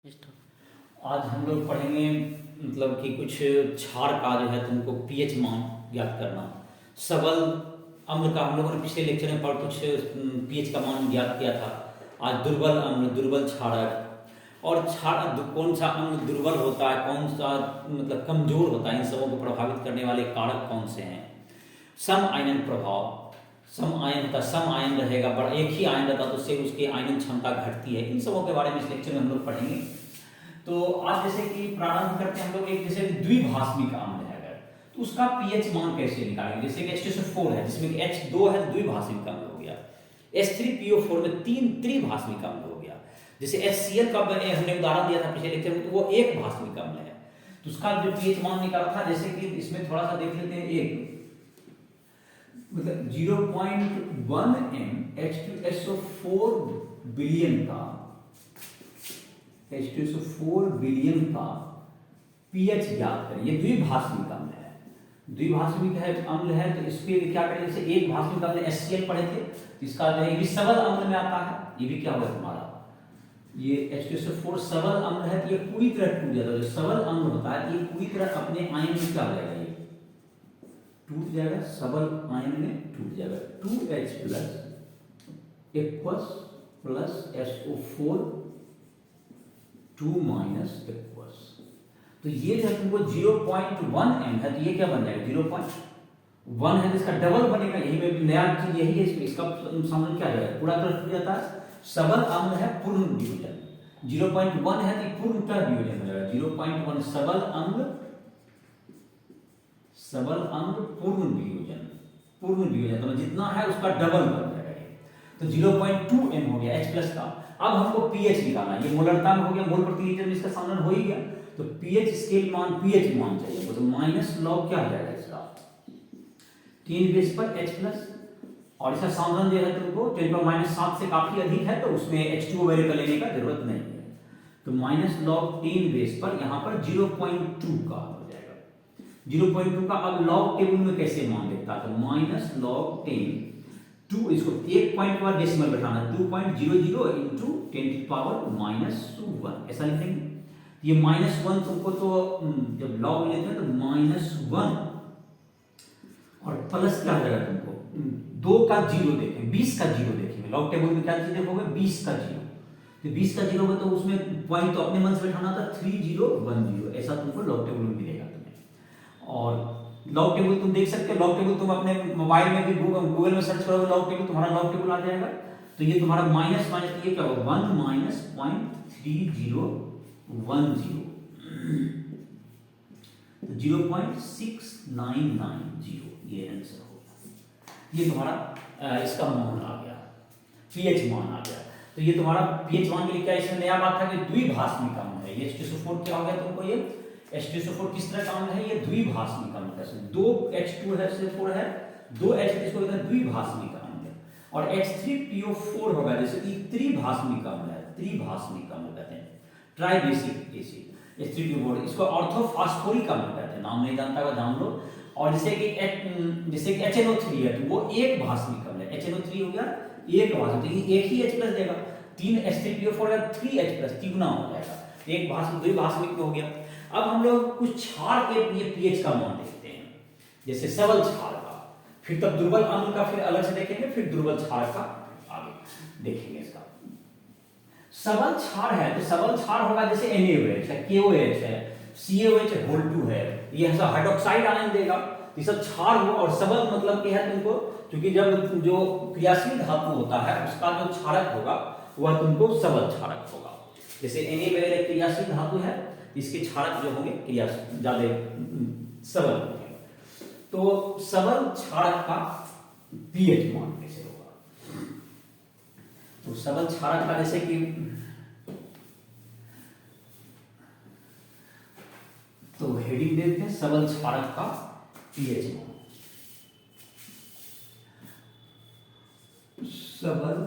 आज हम लोग पढ़ेंगे मतलब कि कुछ क्षार का जो है तुमको पीएच मान ज्ञात करना। सबल अम्ल का हम लोगों ने पिछले लेक्चर में पढ़ कुछ पीएच का मान ज्ञात किया था। आज दुर्बल अम्ल, दुर्बल क्षारक और क्षार कौन सा अम्ल दुर्बल होता है, कौन सा मतलब कमजोर होता है, इन सबों को प्रभावित करने वाले कारक कौन से हैं। सम आयनन प्रभाव, सम आयन होता, सम आयन रहेगा, बड़ा एक ही आयन रहता तो उससे उसकी आयनन क्षमता घटती है। इन सबों के बारे में इस लेक्चर में हम लोग पढ़ेंगे। तो आज जैसे कि प्रारंभ करते हैं हम लोग एक जैसे द्विभाषमिक अम्ल है अगर, तो उसका पीएच मान कैसे निकालेंगे। जैसे कि H2SO4 है जिसमें H2 है, द्विभाषमिक अम्ल हो गया। H3PO4 में 3 त्रिभाषमिक अम्ल हो गया। जैसे HCl का हमने उदाहरण दिया था पिछले लेक्चर में, तो वो एक भाषमिक अम्ल है, तो उसका जो पीएच मान निकाला था। जैसे कि इसमें थोड़ा सा देख लेते हैं, एक मतलब 0.1 m H2SO4 बिलियन का H2SO4 बिलियन का पीएच ज्ञात करें। ये द्विभाषमिक अम्ल है, द्विभाषमिक है अम्ल है, तो इसके क्या करें। जैसे एक भाषमिक अम्ल HCl पढ़े थे, तो इसका जो है ये भी सबल अम्ल में आता है। ये भी क्या होगा हमारा, ये H2SO4 सबल अम्ल है, तो ये पूरी तरह टूट जाता है। जो सबल अम्ल होता है ये पूरी तरह अपने आयन में क्या हो जाएगा, ये टूट जाएगा, सबल आयन में टूट जाएगा। 2H plus aqueous plus SO4 2 minus aqueous, तो ये जो है तुमको 0.1 m है, तो ये क्या बन जाएगा 0.1 है, तो इसका डबल बनेगा। यही में नया चीज यही है, इसका सामने क्या जाएगा, पूरा तरह टूट जाता है। सबल अम्ल है पूर्ण वियोजन, 0.1 है तो पूर्णतः वियोजन हो जाएगा। 0.1 सबल अम्ल, सबल अम्ल पूर्ण वियोजन, पूर्ण वियोजन तो जितना है उसका डबल बन जाएगा ये, तो 0.2 m हो गया H प्लस का। अब हमको पीएच निकालना है, ये मोलरता में हो गया, मोल प्रति लीटर में इसका सामने हो ही गया, तो पीएच स्केल मान, पीएच मान चाहिए, तो माइनस लॉग क्या हो जाएगा इसका 3 बेस पर H प्लस, और इसका सामने जो है तुमको 10⁻⁷ से काफी अधिक है, तो उसमें H2O वैल्यू का लेने का जरूरत नहीं है, तो माइनस लॉग 3 बेस पर यहाँ पर 0.2 का हो जाएगा। 0.2 का अब लॉग टेबल में कैसे मान लेता है, तो माइनस लॉग 10 2, इसको एक पॉइंट पर डेसिमल बैठाना, 2.00 इंटू 10⁻⁻1 ऐसा लिखेंगे। ये -1 तुमको तो जब लॉग लेते हैं तो -1 और प्लस क्या हो जाएगा तुमको 2 का 0 देखें, 20 का 0 देखेंगे। लॉग टेबल में क्या चीज देखोगे 20 का 0, तो 20 का 0 तो उसमें पॉइंट तो अपने मन से बैठाना था 3010, ऐसा तुमको लॉग टेबल में मिलेगा तुम्हें। और लॉग टेबल तुम देख सकते हो, लॉग टेबल तुम अपने मोबाइल में भी गूगल में सर्च करोगे लॉग टेबल, तुम्हारा लॉग टेबल आ जाएगा। तो ये तुम्हारा माइनस माइनस ये क्या होगा 1 माइनस 0.3010, तो 0.6990 ये आंसर होगा। ये तुम्हारा इसका मान आ गया, पीएच मान आ गया। तो ये तुम्हारा पीएच मान के लिए क्या इसमें नया बात था कि द्विभाषमिक अम्ल है। ये H2SO4 क्या हो गया तुमको, ये H2SO4 किस तरह का अम्ल है, ये द्विभाषमिक अम्ल है। 2 H2 है, 4 है, 2 H इसको कहते हैं द्विभाषमिक अम्ल। और H3PO4 होगा जैसे कि त्रिभाषमिक अम्ल है, त्रिभाषमिक अम्ल कहते हैं, ट्राइबेसिक एसिड H3PO4, इसको ऑर्थोफॉस्फोरिक अम्ल कहते हैं, नाम नहीं जानता हुआ जान लो। और जैसे कि HNO3 है, तो वो एक भाषमिक अम्ल है, HNO3 हो गया एक भाषमिक, तो ये एक ही H प्लस देगा, 3 H3PO4 है 3 H प्लस, तिगुना हो जाएगा, एक भाषमिक द्विभाषमिक में हो गया। अब हम लोग कुछ क्षार के ये पीएच का मान देखते हैं, जैसे सबल क्षार का, फिर तब दुर्बल अम्ल का फिर अलग से देखेंगे, फिर दुर्बल क्षार का आगे देखेंगे। इसका सबल क्षार है, तो सबल क्षार होगा जैसे NaOH है, KOH है, CaOH Hol2 है, ये सब हाइड्रोक्साइड आयन देगा, ये सब क्षार हुआ। और सबल मतलब क्या है तुमको, क्योंकि जब जो क्रियाशील धातु होता है उसका जो क्षारक होगा वह तुमको सबल क्षारक होगा। जैसे Na वगैरह क्रियाशील धातु है, इसके क्षारक जो होंगे क्रियाशील ज्यादा सबल होंगे। तो सबल क्षारक का पीएच मान कैसे होगा, तो सबल क्षारक का जैसे कि तो हेडिंग देते हैं सबल क्षारक का पीएच मान। सबल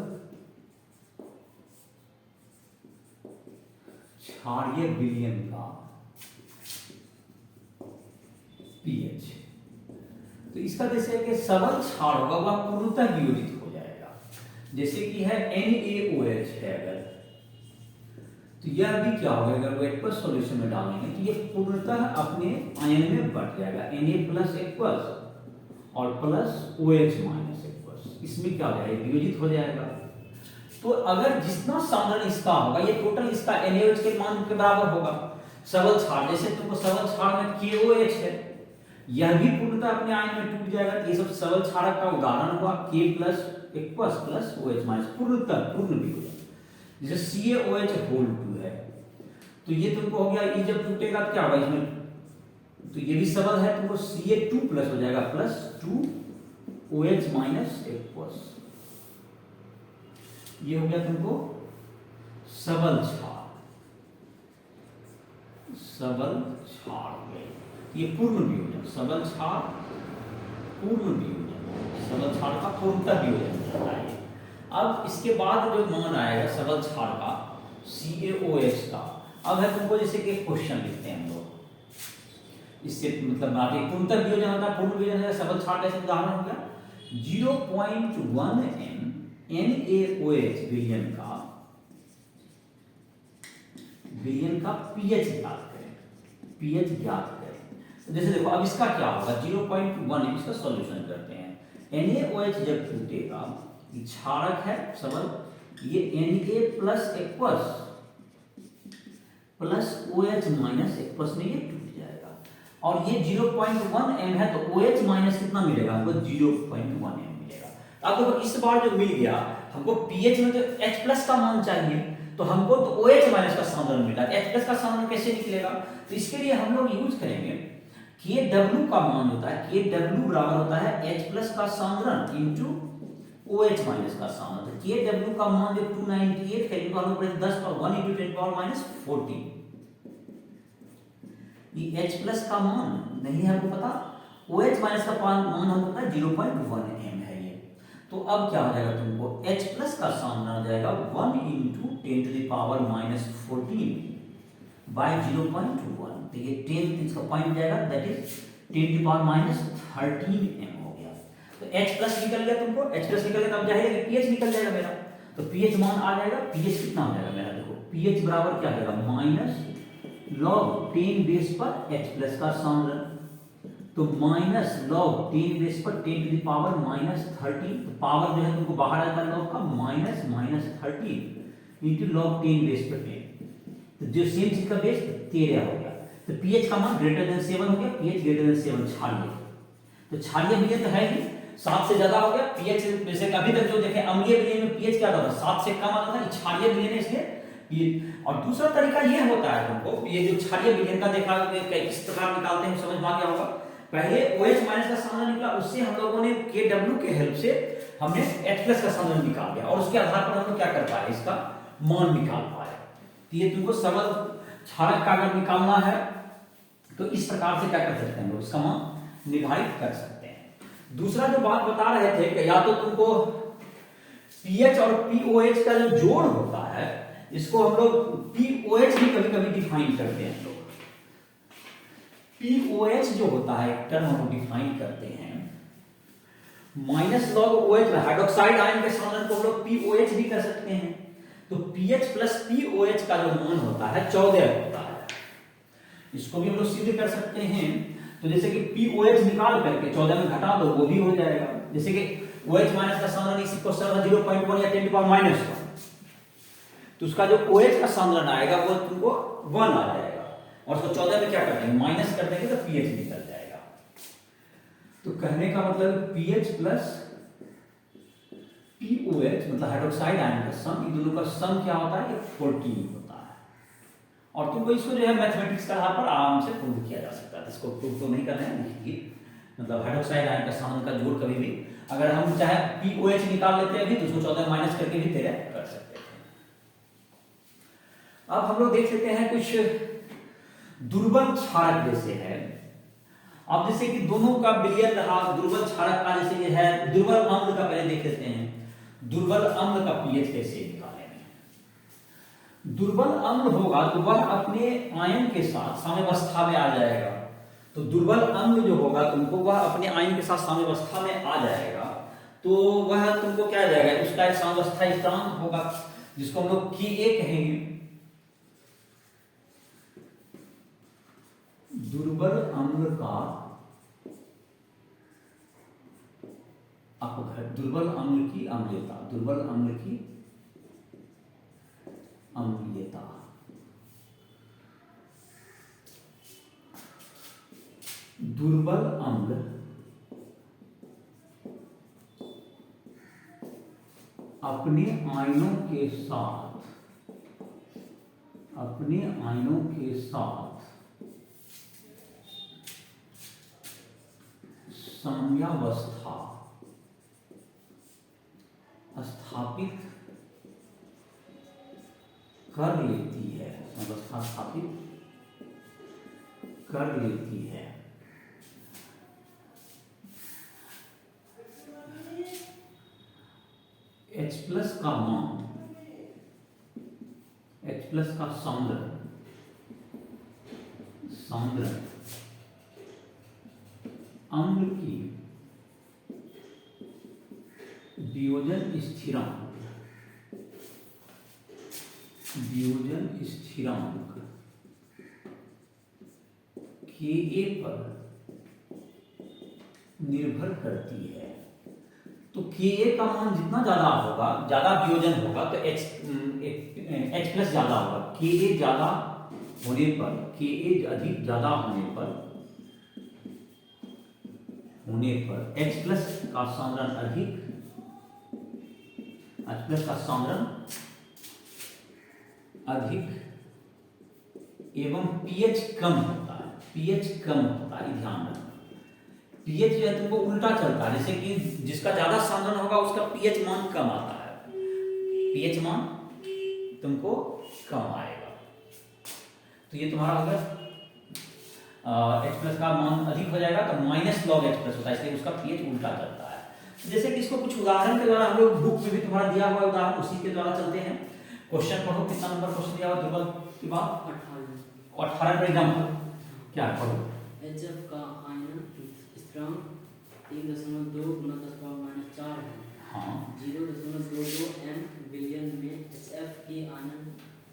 क्षारीय विलयन का पीएच, तो इसका जैसे कि सबल क्षार होगा वह पूर्णतः वियोजित हो जाएगा। जैसे कि है NaOH है अगर, तो यह भी क्या होगा, अगर वो एक्वस सॉल्यूशन में डालेंगे तो ये पूर्णतः अपने आयन में बट जाएगा, Na प्लस एक्वस और प्लस OH माइनस एक्वस, इसमें क्या हो जाएगा, वियोजित हो जाएगा। तो अगर जितना साधारण इसका होगा ये टोटल इसका NaOH के मान के बराबर होगा। सबल क्षार, जैसे तुमको सबल क्षार में KOH है, यह भी पूर्णतः अपने आयन में टूट जाएगा। ये सब सबल क्षारक का उदाहरण हुआ, K plus aqueous plus OH minus, पूर्णतः पूर्ण वियोजन। जैसे CaOH होल 2 है, तो ये तुमको हो गया, ये जब टूटेगा क्या होगा इसमें, तो ये भी सबल है, तुमको Ca2 प्लस हो जाएगा प्लस 2OH माइनस एक्वस, ये हो गया तुमको सबल क्षार, सबल क्षार हो गया। ये पूर्ण वियोजन, सबल क्षार पूर्ण वियोजन, सबल क्षार का पूर्णतः वियोजन होता है। अब इसके बाद जो मान आएगा सबल क्षार का CaOH का, अब है तुमको जैसे कि क्वेश्चन लिखते हैं हम लोग, इससे मतलब बात है पूर्णतः वियोजन होता है, पूर्ण वियोजन है सबल क्षार का। उदाहरण हो गया 0.1 m NaOH विलयन का pH ज्ञात करें, pH ज्ञात करें। तो जैसे देखो अब इसका क्या होगा, 0.1 m, इसका सॉल्यूशन करते हैं। NaOH जब टूटेगा, क्षारक है सबल, ये Na plus aqueous plus OH minus aqueous में ये टूट जाएगा, और ये 0.1 m है, तो OH माइनस कितना मिलेगा हमको, 0.1 m मिलेगा। अब देखो इस बार जो मिल गया हमको pH में तो H प्लस का मान चाहिए, तो हमको तो OH माइनस का साधारण मिला, H प्लस का साधारण कैसे निकलेगा, तो इसके लिए हम लोग यूज करेंगे Kw का मान होता है, Kw बराबर होता है H प्लस का साधारण इंटू OH माइनस का साधारण। Kw का मान जो 298 है, इनको हम लोग 10 पर 1 इंटू 10 पावर माइनस 14, ये H प्लस का मान नहीं है हमको पता, OH माइनस का मान हमको पता है 0.1 m है ये। तो अब क्या हो जाएगा तुमको, H प्लस का साधारण आ जाएगा 1 into 10 to the power minus 14 by 0.1, तो ये 10 इसका पॉइंट जाएगा, that is 10 to the power minus 13 m हो गया। तो H प्लस निकल गया तुमको, H प्लस निकल गया, तब जाहिर है कि pH निकल जाएगा मेरा, तो pH मान आ जाएगा। pH कितना हो जाएगा मेरा, देखो pH बराबर क्या आएगा, माइनस log 10 बेस पर H प्लस का साधारण, तो माइनस log 10 बेस पर 10 टू द पावर माइनस 13, तो पावर जो है तुमको बाहर आ जाएगा log का माइनस 13 इंटू log 10 बेस पर 10, तो जो सेम चीज का बेस 13 हो गया। तो pH का मान ग्रेटर देन 7 हो गया, pH ग्रेटर देन 7 क्षारीय, तो क्षारीय विलयन तो है ही, 7 से ज्यादा हो गया। pH जैसे अभी तक जो देखे अम्लीय विलयन में pH क्या होता था, 7 से कम आता था, क्षारीय विलयन है इसलिए और दूसरा तरीका यह होता है तुमको, ये जो क्षारीय विलयन का देखा किस प्रकार निकालते हैं समझ में आ गया होगा। पहले OH माइनस का साधारण निकला, उससे हम लोगों ने Kw के हेल्प से हमने H प्लस का साधारण निकाल दिया, और उसके आधार पर हम लोग क्या कर पाए, इसका मान निकाल पाए। तो ये तुमको सबल क्षारक का अगर निकालना है तो इस प्रकार से क्या कर सकते हैं, लोग इसका मान निर्धारित कर सकते हैं। दूसरा जो बात बता रहे थे कि या तो तुमको pH और POH का जो जोड़ होता है, इसको हम लोग POH भी कभी कभी डिफाइन करते हैं लोग। POH जो होता है टर्म हम डिफाइन करते हैं, minus log OH, hydroxide ion के साधारण को हम लोग POH भी कर सकते हैं। तो pH प्लस POH का जो मान होता है 14 होता है, इसको भी हम लोग सिद्ध कर सकते हैं। तो जैसे कि POH निकाल करके 14 में घटा दो, वो भी हो जाएगा। जैसे कि OH माइनस का साधारण इसी को 0.1 या 10 टू पावर माइनस 1, तो उसका जो OH का साधारण आएगा वो तुमको 1 आ जाएगा, और उसको 14 में क्या कर देंगे, माइनस कर देंगे, तो pH निकल जाएगा। तो कहने का मतलब pH प्लस POH मतलब हाइड्रोक्साइड आयन का सम, इन दोनों का सम क्या होता है, 14 होता है। और तुमको इसको जो है मैथमेटिक्स के आधार पर आराम से प्रूव किया जा सकता है, इसको प्रूव तो नहीं करना है, लिखिए मतलब हाइड्रोक्साइड आयन का साधारण का जोड़ कभी भी अगर हम चाहे POH निकाल लेते हैं अभी, तो उसको 14 माइनस करके भी 13 कर सकते थे। अब हम लोग देख लेते हैं कुछ दुर्बल क्षारक जैसे है। अब जैसे कि दोनों का विलयन रहा, दुर्बल क्षारक का जैसे ये है, दुर्बल अम्ल का पहले देख लेते हैं, दुर्बल अम्ल का pH कैसे निकालेंगे। दुर्बल अम्ल होगा तो वह अपने आयन के साथ साम्यावस्था में आ जाएगा, तो दुर्बल अम्ल जो होगा तुमको वह अपने आयन के साथ साम्यावस्था में आ जाएगा, तो वह तुमको क्या आ जाएगा, उसका एक साम्यावस्था स्थिरांक होगा जिसको हम लोग Ka कहेंगे। दुर्बल अम्ल का अपघटन, दुर्बल अम्ल की अम्लीयता, दुर्बल अम्ल की अम्लीयता, दुर्बल अम्ल अपने आयनों के साथ, अपने आयनों के साथ साम्यावस्था स्थापित कर लेती है, अवस्था स्थापित कर लेती है। H+ का मान, H+ का सांद्रण अम्ल की वियोजन स्थिरांक Ka पर निर्भर करती है। तो Ka का मान जितना ज्यादा होगा, ज्यादा वियोजन होगा, तो H+ ज्यादा होगा। Ka ज्यादा होने पर, Ka अधिक ज्यादा होने पर H+ का सांद्रण अधिक, H+ का सांद्रण अधिक एवं pH कम होता है, pH कम होता है, ध्यान रखना। pH जो है तुमको उल्टा चलता है, जैसे कि जिसका ज्यादा सांद्रण होगा उसका pH मान कम आता है, pH मान तुमको कम आएगा। तो ये तुम्हारा अगर H+ का मान अधिक हो जाएगा तो माइनस लॉग H+ होता है, इसलिए उसका pH उल्टा चलता है। जैसे कि इसको कुछ उदाहरण के द्वारा हम लोग बुक में भी तुम्हारा दिया हुआ उदाहरण, उसी के द्वारा चलते हैं। क्वेश्चन पढ़ो, कितना नंबर क्वेश्चन दिया हुआ दुर्बल की बात? 18 का एग्जाम्पल क्या है, पढ़ो। HF का आयनन स्थिरांक 3.2 × 10⁻⁴ है। हाँ, 0.22 m विलयन में HF के आयनन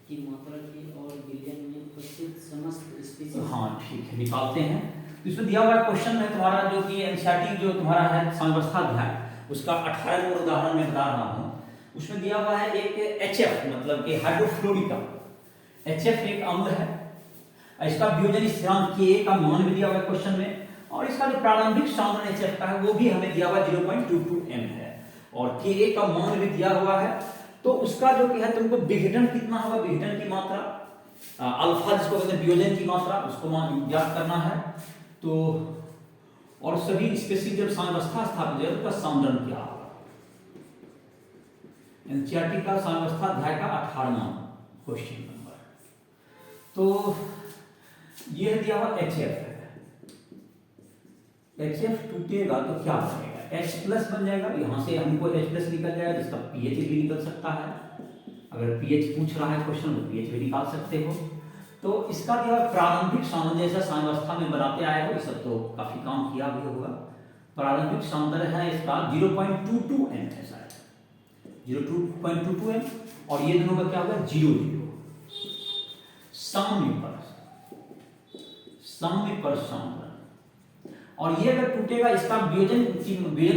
की मात्रा की और विलयन में उपस्थित समस्त स्पीशीज। हाँ ठीक है, निकालते हैं। तो इसमें दिया हुआ क्वेश्चन है तुम्हारा, जो कि एनसीईआरटी जो तुम्हारा है साम्यावस्था अध्याय, उसका 18 नंबर उदाहरण में बता रहा हूँ। उसमें दिया हुआ है एक HF, मतलब कि हाइड्रोफ्लोरिका। HF एक अम्ल है, इसका वियोजन स्थिरांक Ka का मान भी दिया हुआ है क्वेश्चन में, और इसका जो प्रारंभिक सांद्रण HF का है वो भी हमें दिया हुआ 0.22 m है, और Ka का मान भी दिया हुआ है। तो उसका जो है तुमको विघटन कितना होगा, विघटन की मात्रा अल्फा जिसको कहते हैं वियोजन की मात्रा, उसको मान ज्ञात करना है। तो और सभी स्पेसिफिक जब साम्यावस्था स्थापित है तो उसका सांद्रण क्या होगा। एनसीईआरटी का साम्यावस्था अध्याय का 18वां क्वेश्चन नंबर। तो ये दिया हुआ HF है, HF टूटेगा तो क्या बनेगा, H+ बन जाएगा। यहां से हमको H+ निकल जाएगा, जिसका pH भी निकल सकता है। अगर pH पूछ रहा है क्वेश्चन तो pH भी निकाल सकते हो। तो इसका दिया प्रारंभिक सांद्रण, जैसा साम्यावस्था में बनाते आए हो, ये सब तो काफी काम किया भी होगा। प्रारंभिक सांद्रण है इसका 0.22 m है, शायद 0.22 m, और ये दोनों का क्या होगा 0.0। साम्य पर सांद्रण, और ये अगर टूटेगा, इसका वियोजन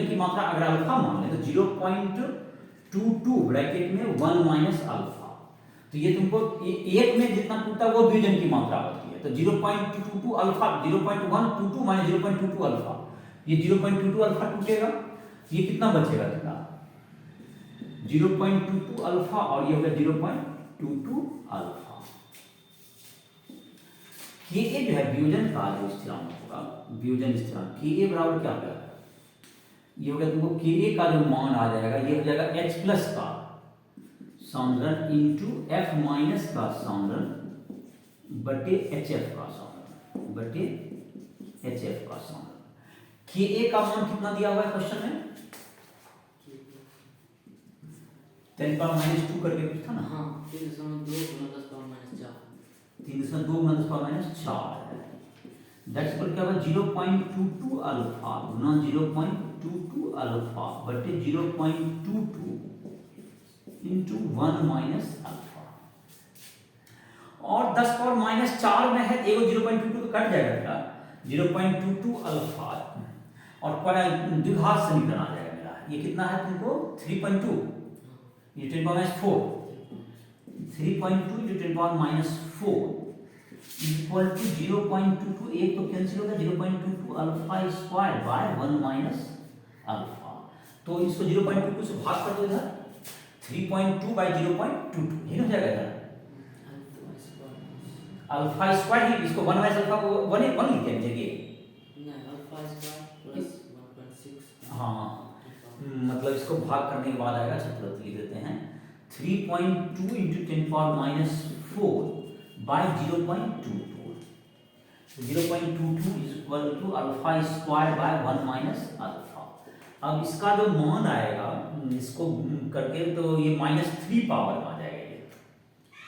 की मात्रा अगर अल्फा मान ले तो 0.22 ब्रैकेट में 1 - अल्फा। तो ये तुमको एक में जितना टूटा वो वियोजन की मात्रा होती है। तो 0.22 अल्फा, 0.122 माइनस 0.22 अल्फा, ये 0.22 अल्फा टूटेगा, ये कितना बचेगा तुम्हारा 0.22 अल्फा, और ये होगा 0.22 अल्फा। Ka जो है वियोजन का जो स्थिरांक होगा, वियोजन स्थिरांक Ka बराबर क्या होगा, ये होगा तुमको Ka का जो मान आ जाएगा, ये हो जाएगा H+ का सांद्रण इंटू F- का सांद्रण बटे HF का सांद्रण बटे HF का सांद्रण। Ka का मान कितना दिया हुआ है क्वेश्चन में, 10⁻² करके कुछ था ना। हाँ, 3.2 × 10⁻⁴। 3.2 × 10⁻⁴ है। दैट्स इक्वल क्या होगा 0.22 अल्फा गुना 0.22 अल्फा बटे 0.22 इंटू 1 - अल्फा। और 10 पावर माइनस 4 में है, एगो 0.22 तो कट जाएगा बेटा, 0.22 अल्फा और द्विघात समीकरण आ जाएगा मेरा। ये कितना है तुमको 3.2, ये 10 power minus 4, 3.2 × 10 power minus 4 equal to 0.22, एक तो कैंसिल होगा, 0.22 alpha square by 1 minus alpha. तो इसको 0.22 से भाग कर दो इधर, 3.2 बाई 0.22 ये हो जाएगा इधर अल्फा स्क्वायर ही, इसको 1 माइनस अल्फा को 1 लिख के जगह अल्फा स्क्वायर प्लस 1.6। हाँ, मतलब इसको भाग करने के बाद आएगा, अच्छा तुरंत लिख देते हैं 3.2 × 10 power minus 4 by 0.24, 0.22 equal to alpha square by 1 minus alpha. अब इसका जो मान आएगा इसको करके तो ये -3 पावर में आ जाएगा, ये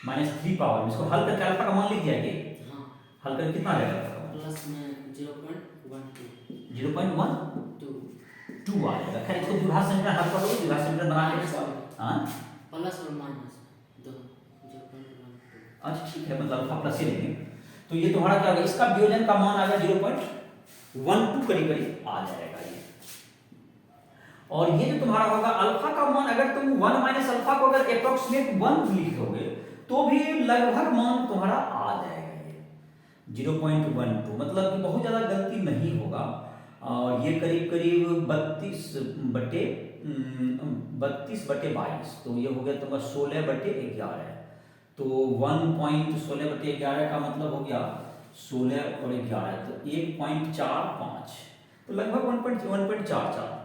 -3 पावर में इसको हल करके अल्फा का मान लिख जाएंगे। हाँ, हल करके कितना आ जाएगा प्लस में 0.12 2 आ जाएगा। खैर इसको द्विघात समीकरण हल कर दो, द्विघात समीकरण बना के इसका हां प्लस और माइनस 0.12। अच्छा ठीक है, मतलब अल्फा प्लस ही लेंगे। तो ये तुम्हारा क्या होगा, इसका वियोजन का मान आ जाएगा 0.12 करीब करीब आ जाएगा ये। और ये जो तुम्हारा होगा अल्फा का मान, अगर तुम 1 माइनस अल्फा को अगर अप्रोक्सीमेट 1 लिखोगे तो भी लगभग मान तुम्हारा आ जाएगा ये 0.12, मतलब कि बहुत ज्यादा गलती नहीं होगा। और ये करीब करीब 32/22, तो ये हो गया तुम्हारा 16/11। तो 1.16/11 का मतलब हो गया 16 और 11, तो 1.45, तो लगभग 1.44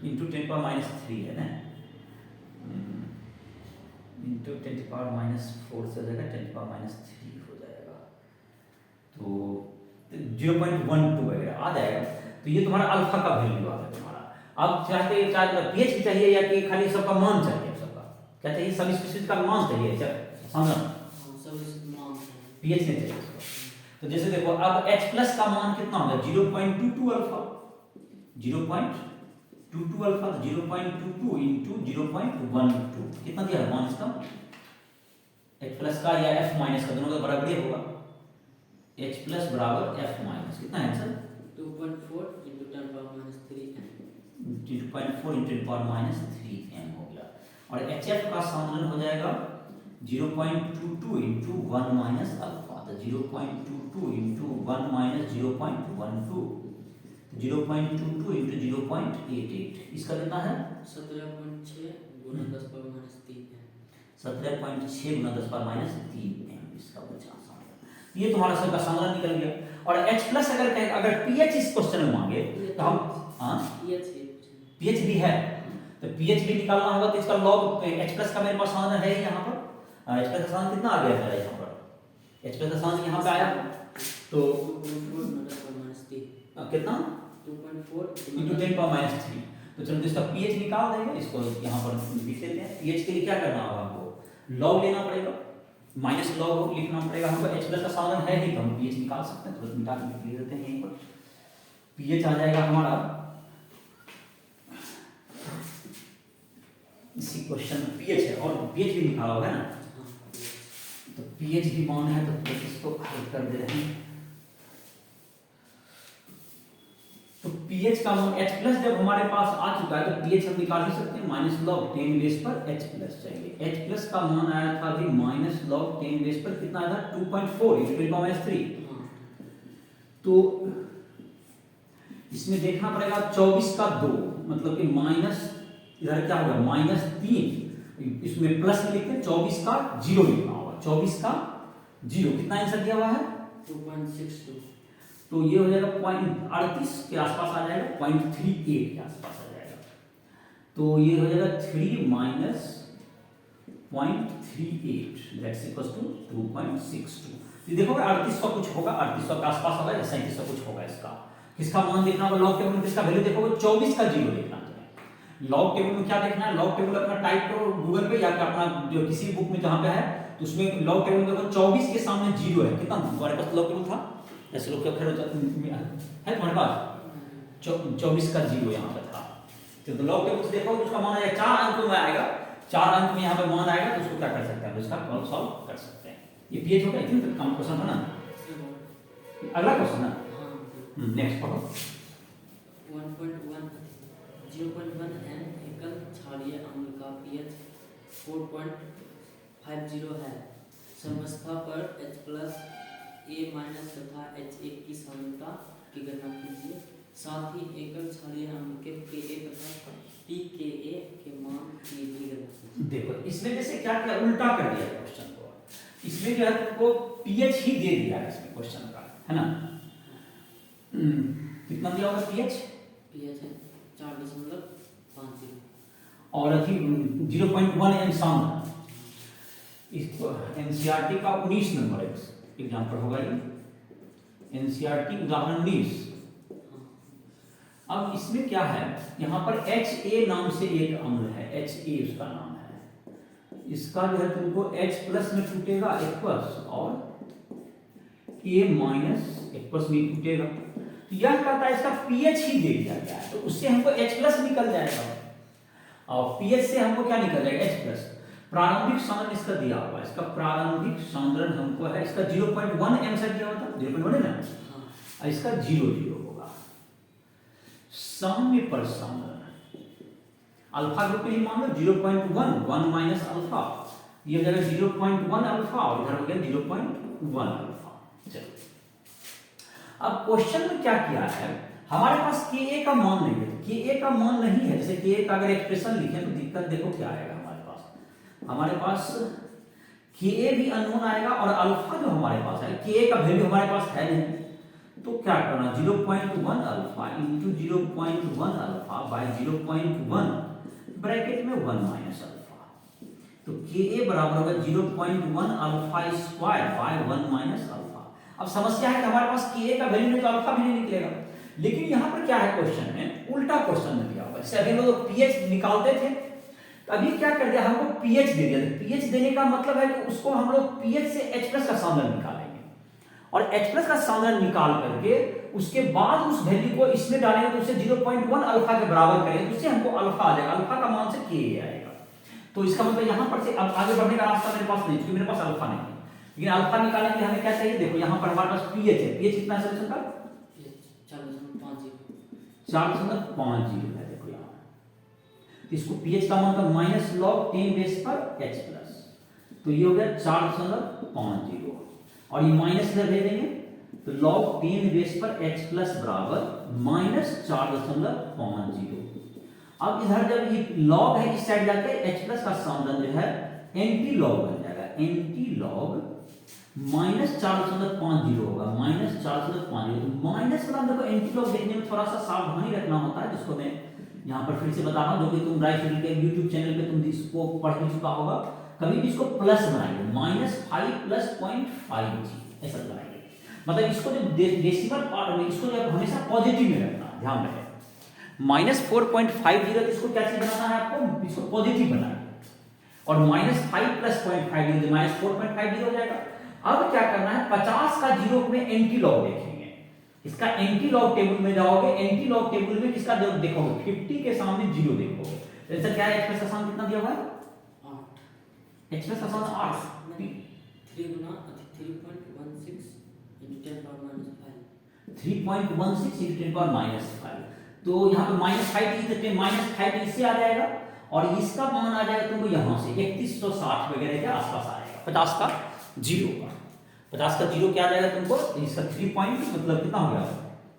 इंटू 10 पावर माइनस 3 है ना, इंटू 10 पावर माइनस 4 से हो जाएगा 10 पावर माइनस 3 हो जाएगा, तो 0.12 वगैरह आ जाएगा। तो ये तुम्हारा अल्फा का वैल्यू आ गया तुम्हारा। अब चाहते पीएच भी चाहिए या कि खाली सबका मान चाहिए, सबका क्या चाहिए, सब स्पीशीज का मान चाहिए पीएच नहीं चाहिए इसको। तो जैसे देखो अब H प्लस का मान कितना होगा 0.22 अल्फा, 0.22 अल्फा, 0.22 इंटू 0.12 कितना दिया है मान इसका, H प्लस का या F माइनस का, दोनों का बराबरी होगा, H प्लस बराबर F माइनस, कितना है answer 2.4 × 10 power minus 3m, 2.4 × 10 power minus 3m हो गया। और HF का साधारण हो जाएगा 0.22 इंटू 1 माइनस अल्फा, तो 0.22 इंटू 1 माइनस 0.12, 0.22 इंटू 0.88, इसका कितना है 17.6 × 10 power minus 3m, 17.6 × 10 power minus 3m इसका बचा। ये तुम्हारा सबका साधारण निकल गया। और H प्लस अगर पीएच इस क्वेश्चन में मांगे तो हम पीएच भी है, तो पीएच भी निकालना होगा, तो इसका लॉग H प्लस का मेरे पास साधारण है यहाँ पर, H प्लस का साधारण कितना आ गया मेरा यहाँ पर, H प्लस का साधारण यहाँ पे आया तो 2.4 × 10 पावर माइनस 3, कितना 2.4 इंटू 10 पावर माइनस 3। तो चलो इसका पीएच निकाल देंगे, इसको यहाँ पर लिख लेते हैं। पीएच के लिए क्या करना होगा, हमको लॉग लेना पड़ेगा, माइनस लॉग लिखना पड़ेगा हमको। H प्लस का साधन है ही तो हम पीएच निकाल सकते हैं, तो मिटा के लिख देते हैं यहीं पर। पीएच आ जाएगा हमारा, इसी क्वेश्चन में पीएच है और पीएच भी निकाला होगा ना, तो पीएच भी मान है, तो इसको हल कर दे रहे हैं। तो पीएच का मान H प्लस जब हमारे पास आ चुका है तो पीएच हम निकाल ही सकते हैं, माइनस लॉग 10 बेस पर H प्लस चाहिए। H प्लस का मान आया था अभी माइनस लॉग 10 बेस पर कितना आया था 2.4 इंटू 10 पावर माइनस 3, तो इसमें देखना पड़ेगा 24 का 2, मतलब कि माइनस इधर क्या होगा -3, इसमें प्लस में लिखते 24 का 0 लिखना होगा, 24 का 0 कितना आंसर दिया हुआ है 2.62, तो ये हो जाएगा 0.38 के आसपास आ जाएगा, 0.38 के आसपास आ जाएगा। तो ये हो जाएगा 3 माइनस 0.38 दैट्स इक्वल टू 2.62। ये देखो 3800 कुछ होगा, 3800 के आसपास होगा या 3700 कुछ होगा। इसका किसका मान देखना होगा, लॉग टेबल में किसका वैल्यू देखोगे 24 का 0 देखना है। लॉग टेबल में क्या देखना है, लॉग टेबल अपना टाइप करो गूगल पे या अपना जो किसी बुक में जहां पे है, तो उसमें लॉग टेबल में देखो 24 के सामने 0 है। कितना तुम्हारे पास लॉग टेबल था, ऐसे लोग क्या खैर है तुम्हारे पास 24 का 0 यहाँ पे था। तो लॉग टेबल से देखो उसका मान आएगा 4 अंक में आएगा, 4 अंक में यहाँ पे मान आएगा, तो उसको क्या कर सकते हैं, उसका सॉल्व कर सकते हैं। ये पीएच हो गया, इतने तक काम क्वेश्चन था ना। अगला क्वेश्चन ना, नेक्स्ट पढ़ो। 1.1 0.1 एन एकल क्षारीय अम्ल का पीएच 4.50 है। समवस्था पर H+ A- तथा H1 की सांद्रता की गणना कीजिए। साथ ही एकल क्षारीय अम्ल के Ka तथा pKa के मान की भी गणना कीजिए। देखो इसमें जैसे क्या किया, उल्टा कर दिया क्वेश्चन को। इसमें जो है तुमको पीएच ही दे दिया है इसमें क्वेश्चन का, है ना। कितना दिया होगा पीएच? पीएच है 4.50 और अभी 0.1 एम सांद्र। इसको एनसीईआरटी का 19 नंबर एग्जाम्पल होगा ये, एनसीईआरटी उदाहरण 19। अब इसमें क्या है, यहाँ पर HA नाम से एक अम्ल है, HA उसका नाम है। इसका जो है तुमको H+ में टूटेगा H+, और A- H+ में टूटेगा। तो यह कहता है इसका पीएच ही दे दिया गया है, तो उससे हमको H+ निकल जाएगा, और पीएच से हमको क्या निकल जाएगा, H+। प्रारंभिक सांद्रण इसका दिया हुआ है, इसका प्रारंभिक सांद्रण हमको है, इसका 0.1 एम से दिया होता, 0.1 है ना, और इसका 0.0 होगा। साम्य पर सांद्रण अल्फा ग्रुप के लिए मान लो 0.1 1 माइनस अल्फा, ये हो जाएगा 0.1 अल्फा, और इधर हो गया 0.1 अल्फा। चलो अब क्वेश्चन में क्या किया है, हमारे पास Ka का मान नहीं है, Ka का मान नहीं है। जैसे Ka का अगर एक्सप्रेशन लिखें तो दिक्कत देखो क्या आएगा हमारे पास Ka भी अननोन आएगा, और अल्फा जो हमारे पास है, Ka का वैल्यू हमारे पास है नहीं, तो क्या करना, 0.1 alpha into 0.1 alpha by 0.1 bracket में 1 माइनस अल्फा, तो Ka बराबर होगा 0.1 alpha square by 1 minus alpha. अब समस्या है कि हमारे पास Ka का वैल्यू नहीं, तो अल्फा भी नहीं निकलेगा। लेकिन यहाँ पर क्या है, क्वेश्चन में उल्टा क्वेश्चन में दिया हुआ है। जैसे अभी लोग पीएच निकालते थे, अभी क्या कर दिया, हमको पीएच दे दिया। पीएच देने का मतलब है कि उसको हम लोग पीएच से H+ का सांद्रण निकालेंगे, और H+ का सांद्रण निकाल करके उसके बाद उस वैल्यू को इसमें डालेंगे, तो उससे 0.1 अल्फा के बराबर करेंगे, तो उससे हमको अल्फा आ जाएगा, अल्फा का मान से Ka आएगा। तो इसका मतलब यहां पर से अब आगे बढ़ने का रास्ता मेरे पास नहीं, क्योंकि मेरे पास अल्फा नहीं है। लेकिन अल्फा निकालने के लिए हमें क्या चाहिए, देखो यहां पर हमारे पास पीएच है, पीएच कितना है सॉल्यूशन का, 4.50 है। देखो यहाँ इसको पीएच का मान का माइनस लॉग 10 बेस पर H+, तो ये हो गया 4.50, और ये माइनस इधर दे देंगे, तो log 10 बेस पर H+ बराबर माइनस 4.50। अब इधर जब ये log है, इस साइड जाके H+ का सांद्रण जो है एंटी लॉग बन जाएगा, एंटी लॉग माइनस 4.50 होगा, माइनस 4.50। तो माइनस वाला देखो एंटी लॉग देखने में थोड़ा सा सावधानी रखना होता है, जिसको मैं यहाँ पर फिर से बता रहा हूँ, जो कि तुम राइट के यूट्यूब चैनल पे तुम इसको पढ़ भी चुका होगा। कभी भी इसको प्लस बनाइए, -5 + 0.5g ऐसा बनाइए, मतलब इसको जो डेसिमल पार्ट में इसको जो हमेशा पॉजिटिव में रखना, ध्यान रहे। -4.50 इसको क्या चीज बनाना है आपको, इसको पॉजिटिव बनाना, और -5 + 0.50 -4.50 हो जाएगा। अब क्या करना है, 50 का जीरो में एंटी लॉग देखेंगे, इसका एंटी लॉग टेबल में जाओगे, एंटी लॉग टेबल में किसका देखोगे, 50 के सामने 0 देखोगे, तो ऐसा क्या है, H+ का सान कितना दिया हुआ है, 8, H+ का सान 8, 3 गुना 3.16 × 10⁻⁵ 3.16 × 10⁻⁵। तो यहाँ पे -5 इससे आ जाएगा, और इसका मान आ जाएगा तुमको यहाँ से 3160 वगैरह के आसपास आएगा। 50 का जीरो का, 50 का जीरो क्या आ जाएगा तुमको, इसका 3 पॉइंट मतलब कितना हो गया,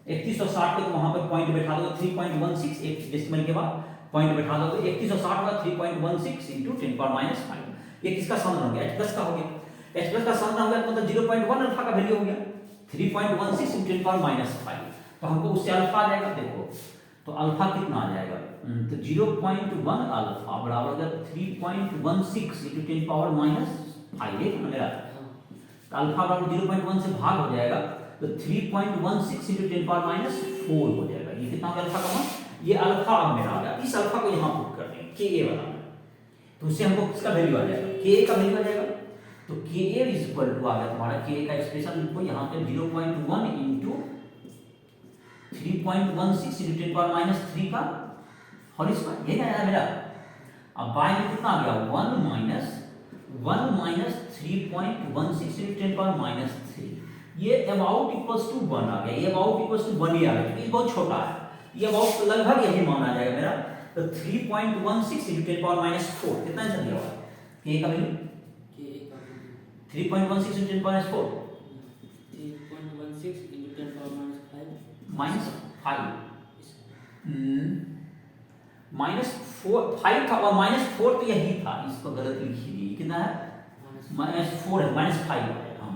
3160 को वहां पर पॉइंट बैठा दो, 3.16 एक डेसिमल के बाद पॉइंट बैठा दो, 3160 होगा 3.16 × 10⁻⁵। ये किसका सांद्रण हो गया, H+ का हो गया। H+ का सांद्रण हो गया मतलब 0.1 अल्फा का वैल्यू हो गया, 3.16 × 10⁻⁵। तो हमको उससे अल्फा आ जाएगा, देखो तो अल्फा कितना आ जाएगा, तो 0.1 अल्फा बराबर हो गया 3.16 × 10⁻⁵। एक मेरा अल्फा बराबर 0.1 से भाग हो जाएगा, तो 3.16 × 10⁻⁴ हो जाएगा। ये कितना हो गया अल्फा का मान, ये अल्फा अब मेरा आ गया। इस अल्फा को यहाँ पुट कर देंगे Ka वाला, तो उससे हमको किसका वैल्यू आ जाएगा, Ka का वैल्यू आ जाएगा। तो Ka = आ गया तुम्हारा, Ka का एक्सप्रेशन लिखो यहाँ पे 0.1 × 3.16 × 10⁻³ का होल स्क्वायर, ये क्या आया मेरा। अब बाय में कितना आ गया, 1 - 1 माइनस 3.16 into 10 पावर माइनस 3, ये अबाउट इक्वल्स टू 1 आ गया, ये अबाउट इक्वल्स टू 1 ही आ गया क्योंकि ये बहुत छोटा है, ये अबाउट लगभग यही मान आ जाएगा मेरा। तो 3.16 into 10 पावर माइनस 4 कितना आंसर दिया हुआ है? के का value 3.16 into 10 power minus 4 3.16 into 10 power minus 5 minus 4 5 था और माइनस 4 तो यही था, इसको गलत लिखी दी, कितना है माइनस 4 है, माइनस 5 है। हाँ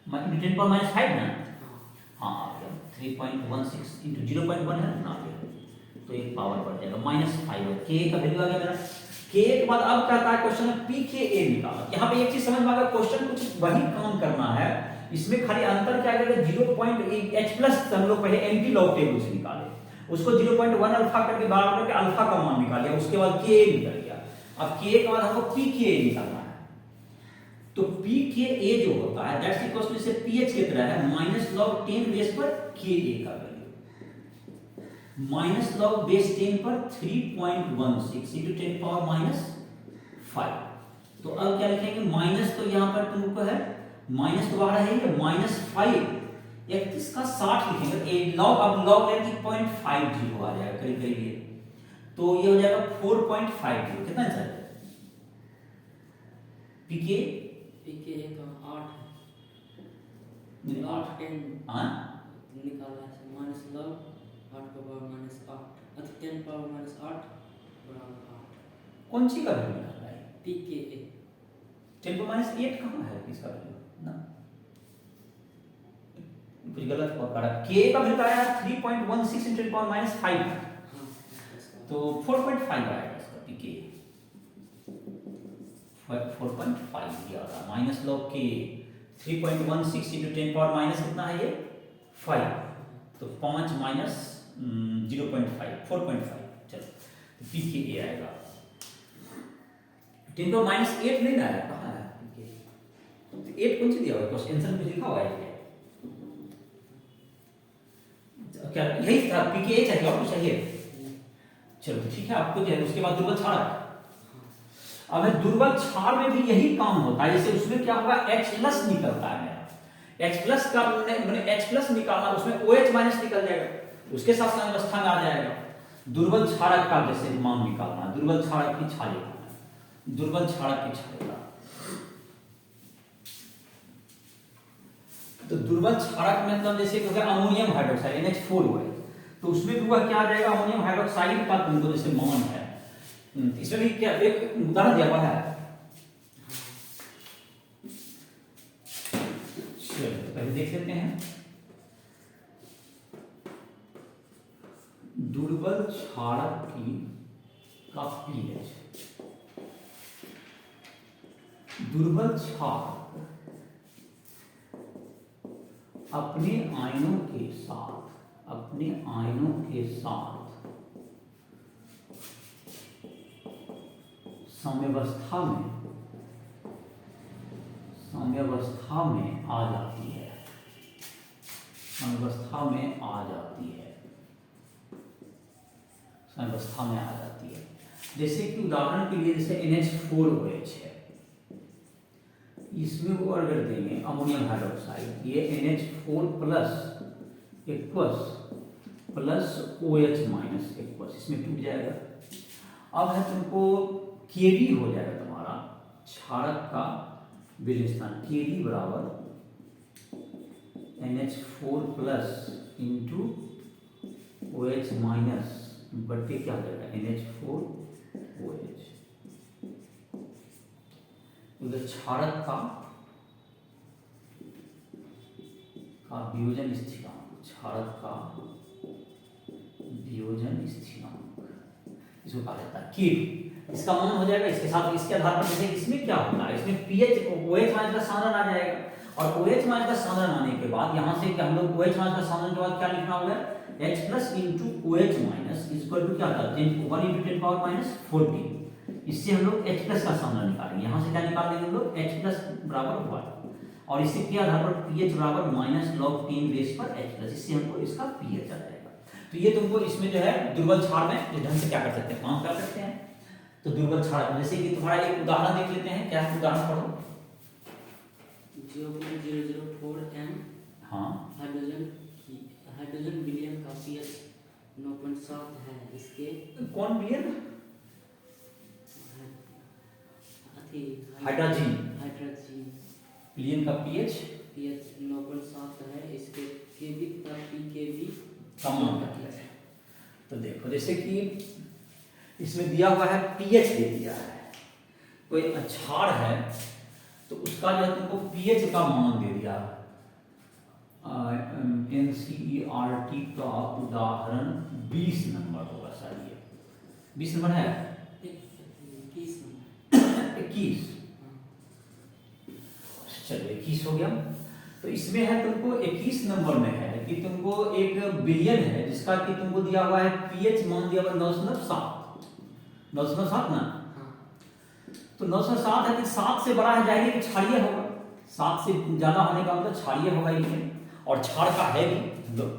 इंटू 10 पावर माइनस 5 ना, हाँ आ गया 3.16 इंटू 0.1 है ना, आ गया तो एक पावर बढ़ जाएगा माइनस 5 है। के का वैल्यू आ गया मेरा। के के बाद अब कहता है क्वेश्चन में पी के ए निकालना। यहाँ पे एक चीज समझ में आ गया, क्वेश्चन कुछ वही काम करना है, इसमें खाली अंतर क्या करेगा 0.h प्लस हम लोग पहले एंटी लॉग टेबल से निकाले, उसको 0.1 अल्फा करके बराबर करके अल्फा का मान निकाल लिया, उसके बाद के निकल गया। अब के के बाद हमको पी के ए निकालना है, तो पी के ए जो होता है दैट्स इक्वल टू इसे पीएच की तरह है माइनस लॉग 10 बेस पर के ए का वैल्यू माइनस लॉग बेस 10 पर 3.16 into 10 पावर माइनस 5। तो अब क्या लिखेंगे, माइनस तो यहां पर तुमको है माइनस तो बाहर है ये माइनस 5 31 का 60 लिखेंगे, ए लॉग अब लॉग लेंगे 0.50 आ जाएगा करीब करीब ये, तो ये हो जाएगा 4.50। कितना आंसर है पीके पीके का 8 8 10 हां निकाला है माइनस लॉग 8 का पावर माइनस 8 अथवा 10 पावर माइनस 8 बराबर 8। कौन सी का वैल्यू निकालना है? पीके 10 पर माइनस 8 कहां है इसका वैल्यू ना, कुछ गलत पकड़ा। के का वैल्यू आया 3.16 into 10 पावर माइनस 5, तो 4.5 आएगा इसका पीके 4.5 दिया था माइनस लॉग के 3.16 into 10 पावर माइनस कितना है ये 5, तो 5 माइनस 0.5 4.5। चलो तो पी के ए आएगा 10 पावर माइनस 8 नहीं ना आया, कहाँ है पी के 8 कौन सी दिया हुआ है, क्वेश्चन आंसर में लिखा हुआ है क्या यही था पी के ए चाहिए और कुछ चाहिए? चलो ठीक है, आपको जो है उसके बाद दुर्बल छाड़, अब दुर्बल छाड़ में भी यही काम होता है, जैसे उसमें क्या होगा H प्लस निकलता है मेरा, H प्लस का मैंने H प्लस निकालना, उसमें OH माइनस निकल जाएगा, उसके साथ अवस्था में आ जाएगा। दुर्बल छाड़क का जैसे मान निकालना, दुर्बल छाड़क की छाले का, दुर्बल छाड़क की छाले का, तो दुर्बल छाड़क में मतलब जैसे अमोनियम हाइड्रोक्साइड NH4 हुआ, तो उसमें भी वह क्या आ जाएगा अमोनियम हाइड्रोक्साइड का तुमको जैसे मान है, इसमें भी क्या एक उदाहरण दिया हुआ है। चलो पहले देख लेते हैं, दुर्बल क्षारक की का पीएच, दुर्बल क्षारक अपने आयनों के साथ साम्यावस्था में आ जाती है, साम्यावस्था में आ जाती है। जैसे कि उदाहरण के लिए जैसे NH4OH है, इसमें वो अगर देंगे अमोनियम हाइड्रोक्साइड, ये NH4 plus aqueous plus OH minus aqueous, इसमें टूट जाएगा। अब है तुमको Kd हो जाएगा तुम्हारा क्षारक का विलीन स्थान, Kd बराबर NH4 plus into OH minus बट्टे क्या हो जाएगा NH4OH, तो क्षारक का वियोजन स्थिरांक, क्षारक का वियोजन स्थिरांक इसको कहा जाता है Kd। इसका मान हो जाएगा इसके साथ, इसके आधार पर जैसे इसमें क्या होता है, इसमें पीएच OH माइनस का सांद्रण आ जाएगा, और OH माइनस का सांद्रण आने के बाद यहाँ से हम लोग OH माइनस का सांद्रण के बाद क्या लिखना होगा H plus into OH minus equal to क्या होता है 1 into 10 पावर माइनस 14। इससे हम लोग H प्लस का सांद्रण निकालेंगे, यहाँ से क्या निकाल लेंगे हम लोग H प्लस बराबर 1, और इससे के आधार पर pH बराबर माइनस लॉग 10 बेस पर H प्लस, इससे हमको इसका pH आ जाएगा। तो ये तुमको इसमें जो है दुर्बल क्षार में इस ढंग से क्या कर सकते हैं, काम कर सकते हैं। तो दुर्बल क्षारक, जैसे कि तुम्हारा एक उदाहरण देख लेते हैं, क्या है उदाहरण पढ़ो। 0.004 m हाँ हाइड्रोजन विलियम का pH 9.7 है। इसके कौन विलियम? हाइड्रोजन विलियम का pH 9.7 है। इसके केबी तथा पीकेबी कम होता है। तो देखो जैसे कि इसमें दिया हुआ है pH दे दिया है, कोई क्षार है तो उसका जो है तुमको pH का मान दे दिया। NCERT का उदाहरण 20 नंबर होगा शायद, ये 20 नंबर है, 21 चलो 21 हो गया। तो इसमें है तुमको 21 नंबर में है कि तुमको एक बिलियन है जिसका कि तुमको दिया हुआ है pH मान दिया हुआ 9.7 ना। तो 9.7 है कि 7 से बड़ा है जाएगी कि क्षारीय होगा, 7 से ज्यादा होने का मतलब क्षारीय होगा ये, और क्षार का है भी लोग।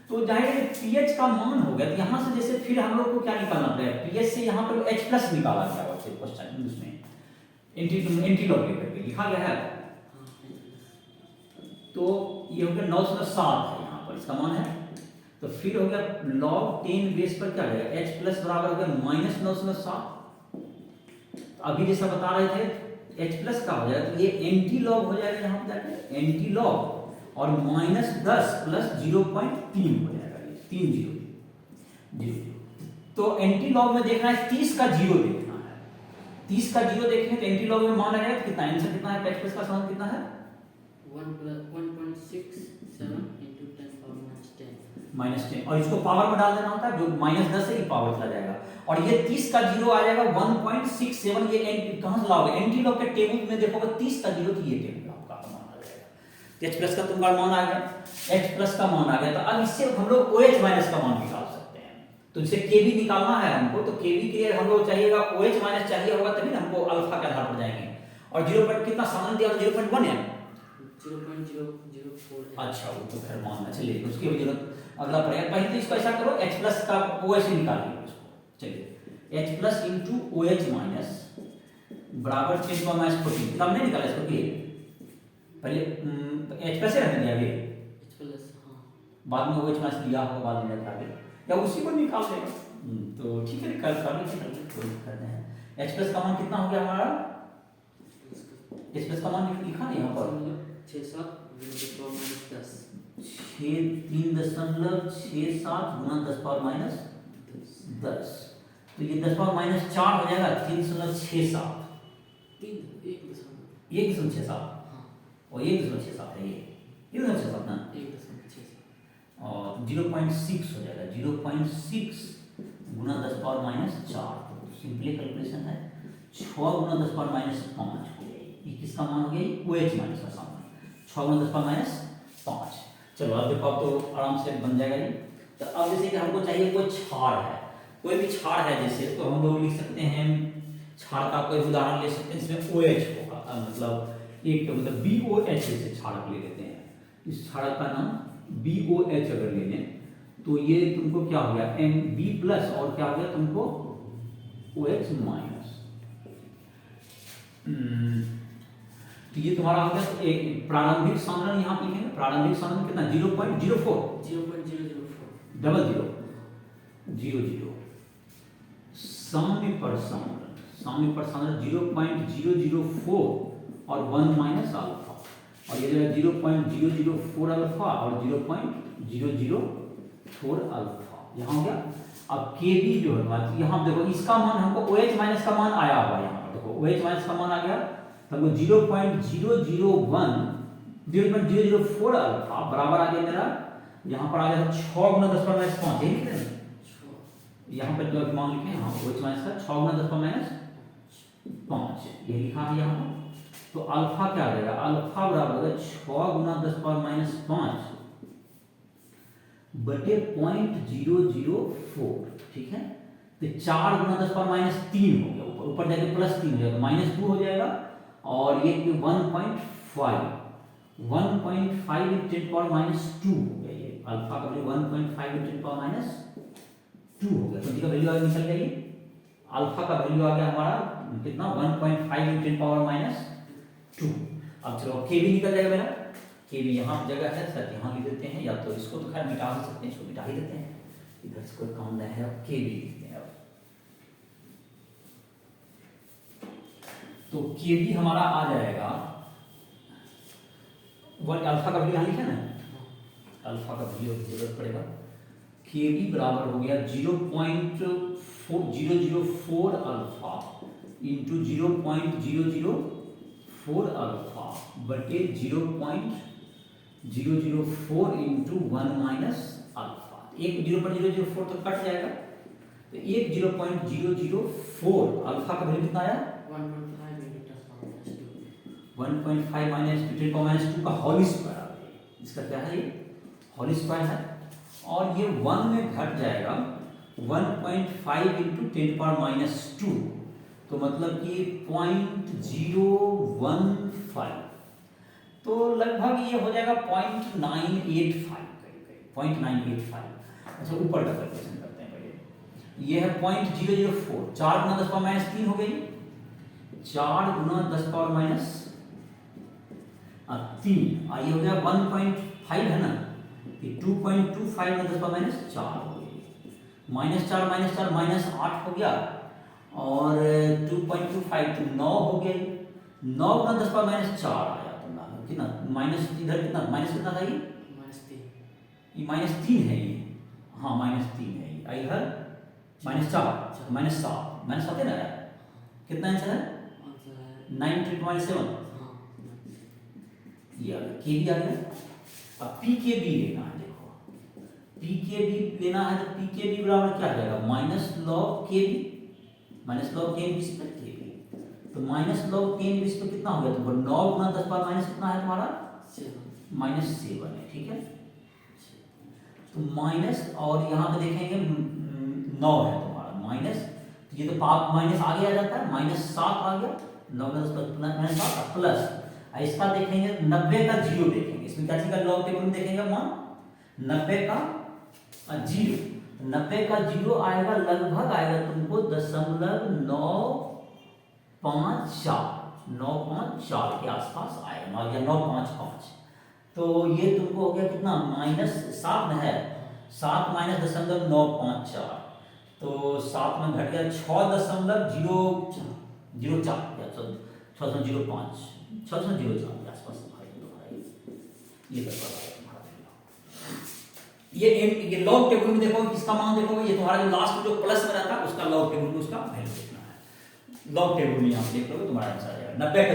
तो जाहिर है pH का मान हो गया। तो यहाँ से जैसे फिर हम लोग को क्या निकालना पड़ेगा, pH से यहाँ पर H+ निकाला गया है क्वेश्चन उसमें एंटीलॉग लेकर के लिखा गया है। तो ये हो गया 9.7 है यहाँ पर इसका मान है। तो फिर हो गया log 10 बेस पर क्या रहेगा, H+ बराबर हो गया -9.7। अभी जैसा बता रहे थे H+ का हो जाएगा तो ये एंटी लॉग हो जाएगा, यहाँ पर जाके एंटी लॉग और -10 + 0.3 हो जाएगा, ये 3 0। तो एंटी लॉग में देखना है 30 का 0 देखना है, 30 का 0 देखेंगे तो एंटी लॉग में मान आ जाएगा कितना, आंसर कितना है, H+ का मान कितना है 1.67 × 10⁻10 और इसको पावर में डाल देना होता है, जो -10 है ये पावर चला जाएगा। और ये 30 का 0 आ जाएगा 1.67। ये कहां से लाओगे, एंटी लॉग के टेबल में देखोगे 30 का 0 तो ये टेबल आपका मान आ जाएगा। H+ का तुम्हारा मान आ गया, H+ का मान आ गया। तो अब इससे हम लोग OH- का मान निकाल सकते हैं। तो इसे Kb निकालना है हमको, तो Kb के लिए हम लोग चाहिएगा OH- चाहिए होगा तभी ना हमको अल्फा के आधार पर जाएंगे। और 0. कितना सामान दिया, 0.1 है 0.004। अच्छा वो तो खैर मानना चलिए, उसकी भी जरूरत अगला पड़ेगा। पहले तो इसको ऐसा करो H+ का OH निकालिए उसको, चलिए H+ × OH- बराबर 10⁻14। किताब नहीं निकाला इसको कि पहले H+ से रखने दिया ये, बाद में OH- दिया होगा बाद में जाके आगे, या उसी को निकाल देगा। तो ठीक है निकाल कर लेते हैं। H+ का मान कितना हो गया हमारा, H+ का मान लिखा नहीं यहाँ पर 6.7 × 10 3.67 × 10⁻10। तो ये 10⁻4 हो जाएगा 3.67, 1.67 और 1.67 है ये 1.67 ना, 1.67 और 0.6 हो जाएगा 0.6 × 10⁻4। सिंपली कैलकुलेशन है 6 × 10⁻5 हो गया। ये किसका मान हो गया, OH- का सामान 6 × 10⁻5। चलो अब देखो अब तो आराम से बन जाएगा ये। तो अब जैसे कि हमको चाहिए कोई क्षार है, कोई भी क्षार है जैसे, तो हम लोग लिख सकते हैं क्षार का कोई उदाहरण ले सकते हैं, इसमें OH होगा, मतलब एक तो मतलब BOH जैसे क्षारक ले लेते हैं। इस क्षारक का नाम BOH अगर ले लें तो ये तुमको क्या हो गया Mb+ और क्या हो गया तुमको OH-। तो ये तुम्हारा हो गया एक प्रारंभिक सांद्रण, यहाँ लिखेंगे प्रारंभिक सांद्रण कितना 0.04 0000 साम्य पर सांद्रण 0.004 और 1 - अल्फा, और ये 0.004 अल्फा और 0.004 अल्फा यहाँ हो गया। अब Kb जो है यहाँ देखो इसका मान हमको OH- का मान आया हुआ, यहाँ पर देखो OH- का मान आ गया, हमको 0.004 अल्फा बराबर आ गया मेरा, यहाँ पर आ गया 6 × 10⁻5। यही लिख रहे हैं यहाँ पर जो मान लिखे हैं OH- का 6 × 10⁻5 ये लिखा है यहाँ पर। तो अल्फा क्या आ जाएगा, अल्फा बराबर होगा 6 × 10⁻5 बटे 0.004, ठीक है। तो 4 × 10⁻3 हो गया, ऊपर जाके +3 हो जाएगा, -2 हो जाएगा, और ये 1.5 × 10⁻2 हो गया। ये अल्फा का वैल्यू 1.5 × 10⁻2 हो गया, तो इसका वैल्यू निकल गई अल्फा का वैल्यू आ गया हमारा कितना 1.5 × 10⁻²। अब चलो के भी निकल जाएगा मेरा, के भी यहाँ जगह है सर, यहाँ लिख देते हैं, या तो इसको तो खैर मिटा ही सकते हैं, इसको मिटा ही देते हैं, इधर से कोई काम नहीं है। अब के भी लिखते हैं। अब तो के भी हमारा आ जाएगा अल्फा का वैल्यू यहाँ लिखा ना, अल्फा का वैल्यू जरूरत पड़ेगा। के बी बराबर हो गया 0.004 अल्फा इंटू 0.004 अल्फा बटे 0.004 इंटू 1 माइनस अल्फा। एक 0.004 तो कट जाएगा, तो एक 0.004 अल्फा का वैल्यू कितना आया 1.5 माइनस 10⁻² का होल स्क्वायर। इसका क्या है, ये होल स्क्वायर है, और ये 1 में घट जाएगा 1.5 इंटू 10⁻², तो मतलब कि 0.015, तो लगभग ये हो जाएगा 0.985। अच्छा ऊपर का कैलकुलेशन करते हैं पहले। ये है 0.004, 4 × 10⁻³ हो गई, 4 × 10⁻³ ये हो गया 1.5 है ना, 2.25 × 10⁻⁴ हो गई, -4 -8 हो गया, और 2.25 तो 9 हो गई, 9 × 10⁻⁴ आया तुम्हारा कितना, माइनस इधर कितना, माइनस कितना था ये -3 है ये, हाँ -3 है ये, इधर -4 -7 है ना, कितना आंसर है 9.7। ये आ गया, के भी आ गया। अब पी के बी लेना है, देखो पी के बी लेना है, तो पी के बी बराबर क्या हो जाएगा -log के बी, -log के बी पर के बी, तो -log के बी पर कितना हो गया तुमको 9 × 10⁻- कितना है तुम्हारा -7 है, ठीक है। तो माइनस, और यहाँ पे देखेंगे 9 है तुम्हारा माइनस, तो ये तो पाप माइनस आगे आ जाता है, -7 आ गया, 9 × 10⁻7 प्लस इसका देखेंगे 90 का 0 देखेंगे, इसमें क्या चीज का लॉग टेबल में देखेंगे मान 90 का 0, 90 का 0 आएगा, लगभग आएगा तुमको 0.954 के आसपास आएगा, या 955, तो ये तुमको हो गया कितना -7 है, 7 - 0.954, तो 7 में घट गया 6.004 या 6.05 6.04 के आसपास ये ये लॉग टेबल में देखो किसका मान देखोगे, ये तुम्हारा जो लास्ट जो प्लस में रहता है उसका लॉग टेबल में उसका वैल्यू देखना है। लॉग टेबल में यहाँ देख लोगे तुम्हारा आंसर आ जाएगा 90 का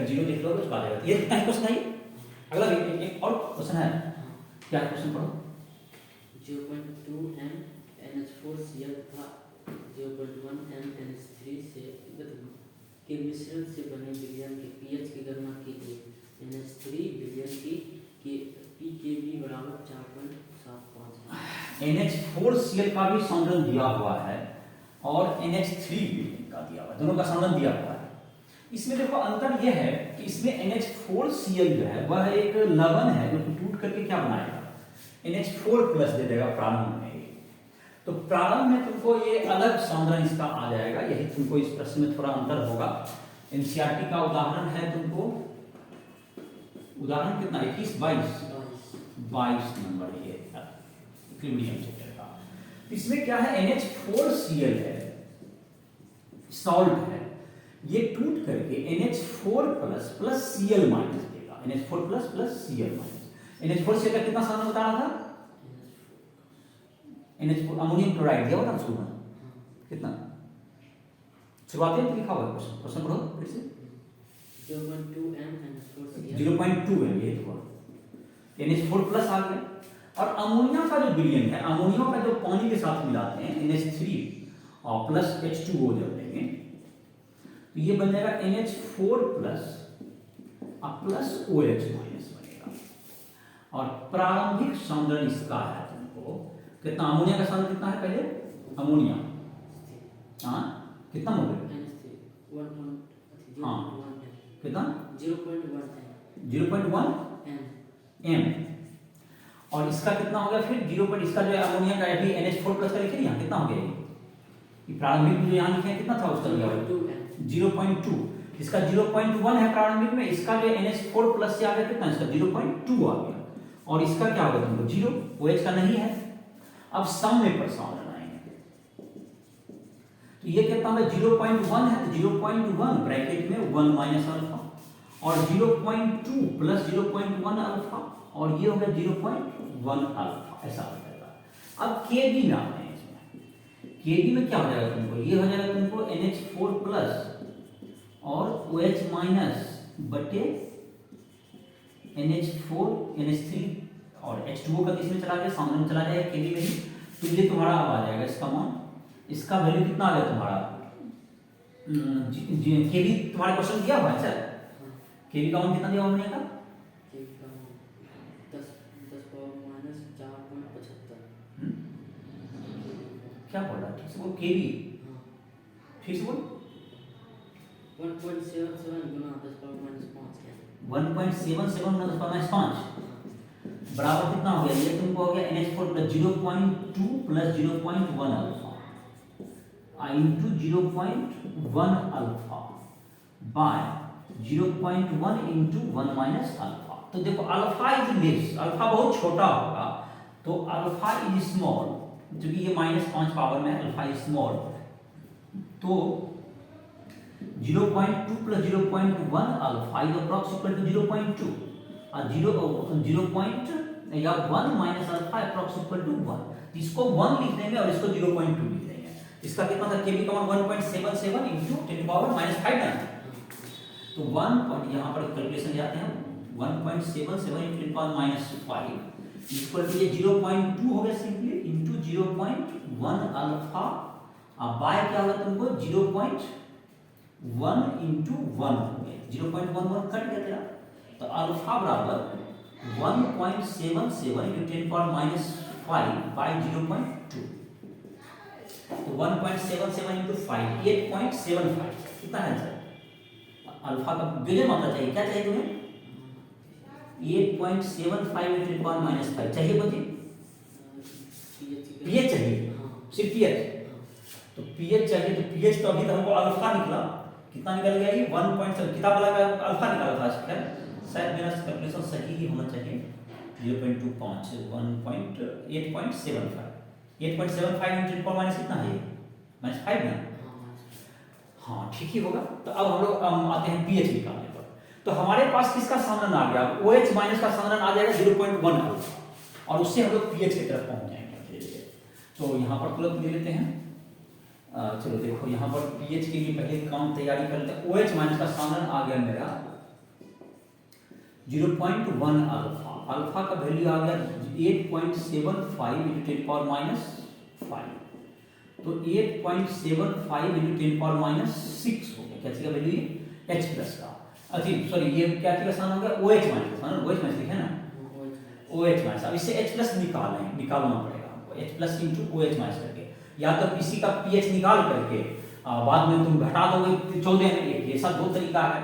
0 देख लोगे उसका आ जाएगा। ये कितना क्वेश्चन है, अगला एक और क्वेश्चन है, क्या क्वेश्चन पढ़ो। 0.2 m NH4Cl तथा 0.1 m NH3 से के मिश्रण से बने विलयन के पीएच की गणना कीजिए। NH3 विलयन की pKb बराबर 4.75 है। NH4Cl का भी संरचना दिया हुआ है और NH3 विलयन का दिया हुआ है, दोनों का संरचना दिया हुआ है। इसमें देखो अंतर यह है कि इसमें NH4Cl जो है वह एक लवण है जो टूट करके क्या बनाएगा NH4+ दे देगा प्रारंभ में। तो प्रारंभ में तुमको ये अलग संरचना इसका आ जाएगा, यही तुमको इस प्रश्न में थोड़ा अंतर होगा। एनसीईआरटी का उदाहरण है तुमको, उदाहरण कितना 21-22 नंबर ये इक्विलिब्रियम चैप्टर का। इसमें क्या है NH4Cl है, सॉल्ट है, ये टूट करके NH4+ Cl- देगा, NH4+ Cl-। NH4Cl का कितना साधन बता रहा था, NH4 अमोनियम क्लोराइड दिया होगा उसको कितना, शुरुआत में लिखा हुआ है क्वेश्चन पढ़ो फिर से। 0.2 m NH4Cl 0.2 है ये तो NH4+ आ गया। और अमोनिया का जो विलयन है, अमोनिया का जो पानी के साथ मिलाते हैं NH3 और +H2O जब देंगे तो ये बन जाएगा NH4+ OH- बनेगा। और प्रारंभिक संरचना इसका है तुमको कितना, अमोनिया का संरचना कितना है पहले, अमोनिया हाँ कितना मोल है, हाँ कितना 0.1 m। और इसका कितना हो गया फिर 0. इसका जो है अमोनिया का भी NH4+ का लिखिए यहाँ कितना हो गया, कि प्रारंभिक जो यहाँ लिखे हैं कितना था उसका दिया हुआ 0.2, इसका 0.1 है प्रारंभिक में, इसका जो NH4 प्लस से आ गया कितना, इसका 0.2 आ गया, और इसका क्या होगा तुमको 0, OH का नहीं है। अब सम में प्रसारण आएंगे, तो ये कितना होगा 0.1 है तो 0.1 ब्रैकेट में 1 माइनस अल्फा, और 0.2 प्लस 0.1 अल्फा, और ये हो गया 0.1 अल्फा, ऐसा हो जाएगा। अब केबी में आते हैं, इसमें केबी में क्या हो जाएगा तुमको, ये हो जाएगा तुमको NH4 प्लस और OH माइनस बटे NH4 NH3 और H2O का इसमें चला गया, सामने में चला जाएगा केबी में ही, तो ये तुम्हारा अब आ जाएगा इसका मान, इसका वैल्यू कितना आ गया तुम्हारा, केबी तुम्हारे क्वेश्चन दिया हुआ है सर, केबी का मान कितना दिया हुआ है, 10⁻⁴ क्या बोल रहा है, ठीक से बोल, केबी ठीक से बोल, 1.77 गुना 10⁻⁵ है, 1.77 गुना 10⁻⁵ बराबर कितना हो गया, ये तुमको हो गया NH4 plus 0.2 plus 0.1 alpha into 0.1 alpha by 0.1 into 1 minus alpha. तो देखो अल्फा इज लेस, अल्फा बहुत छोटा होगा, तो अल्फा इज स्मॉल, क्योंकि ये -5 पावर में अल्फा इज स्मॉल, तो 0.2 plus 0.1 alpha is approx equal to 0.2 और 1 minus alpha approx equal to 1, इसको 1 लिख देंगे और इसको 0.2 लिख देंगे। इसका कितना था, केबी का मान 1.77 इंटू 10⁻⁻⁵ ना, तो 1 यहाँ पर कैलकुलेशन जाते हैं, 1.77 इंटू 10⁻⁵ इक्वल टू ये 0.2 हो गया सिंपली इंटू 0.1 अल्फा, अब बाय क्या होगा तुमको 0.1 इंटू 1 हो गया, 0.11 कट गया तेरा, तो अल्फा बराबर 1.77 इंटू 10⁻⁵ बाय 0.2, तो 1.77 इंटू 5 8.75, कितना है आंसर, अल्फा का विजय मात्रा चाहिए, क्या चाहिए तुम्हें 8.75 इंटू 10⁻⁵ चाहिए, बच्चे पीएच चाहिए, सिर्फ पीएच, तो पीएच चाहिए, तो पीएच तो अभी तक हमको अल्फा निकला, कितना निकल गया ये 1. किताब वाला का अल्फा निकाला था खैर, शायद मेरा कैलकुलेशन सही ही होना चाहिए, 0.25 8.75 इंटू 10⁻⁵ कितना है ये -5 ना, हाँ ठीक ही होगा। तो अब हम लोग आते हैं पीएच निकालने पर, तो हमारे पास किसका सामने आ गया, OH माइनस का सामने आ जाएगा 0.1 अल्फा, और उससे हम लोग पीएच की तरफ पहुंच जाएंगे धीरे-धीरे। तो यहाँ पर तुरंत ले लेते हैं, चलो देखो यहाँ पर पीएच के लिए पहले काम तैयारी कर लेते हैं। OH माइनस का सामने आ गया मेरा 0.1 अल्फा, अल्फा का वैल्यू आ गया 8.75 इंटू 10⁻⁵, तो 8.75 इंटू 10⁻⁶ हो गया, क्या चीज का वैल्यू ये H प्लस का, अच्छा सॉरी ये क्या चीज का साइन हो गया OH माइनस, OH माइनस लिखे ना, OH माइनस, अब इससे H प्लस निकालना पड़ेगा हमको, H plus into OH minus करके, या तो किसी का पीएच निकाल करके बाद में तुम घटा दोगे 14 में, ये सब दो तरीका है,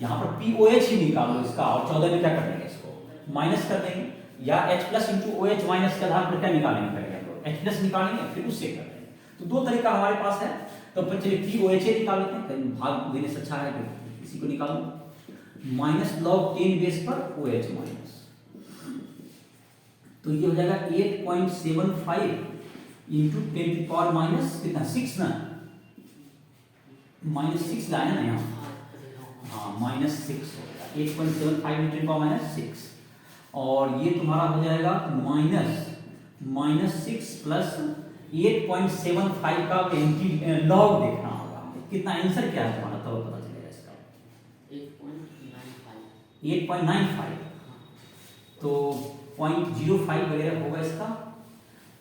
यहाँ पर POH ही निकालो इसका, और 14 में क्या कर देंगे, इसको माइनस कर देंगे, या H plus into OH minus के आधार पर क्या निकालेंगे, पहले हम लोग H प्लस निकालेंगे फिर उससे कर देंगे, तो दो तरीका हमारे पास है। तो फिर चलिए POH निकाल लेते हैं, कहीं भाग देने से अच्छा है कि इसी को निकालो, -log10 बेस पर OH माइनस, तो ये हो जाएगा 8.75 इंटू 10⁻⁻ कितना 6 ना, -6 लाया ना यहाँ, हाँ -6 हो गया, 8.75 इंटू 10⁻⁶, और ये तुम्हारा हो जाएगा -6 प्लस 8.75 का एंटी लॉग देखना होगा, कितना आंसर क्या है तुम्हारा, तब पता चलेगा इसका 8.95, तो 0.05 वगैरह होगा इसका,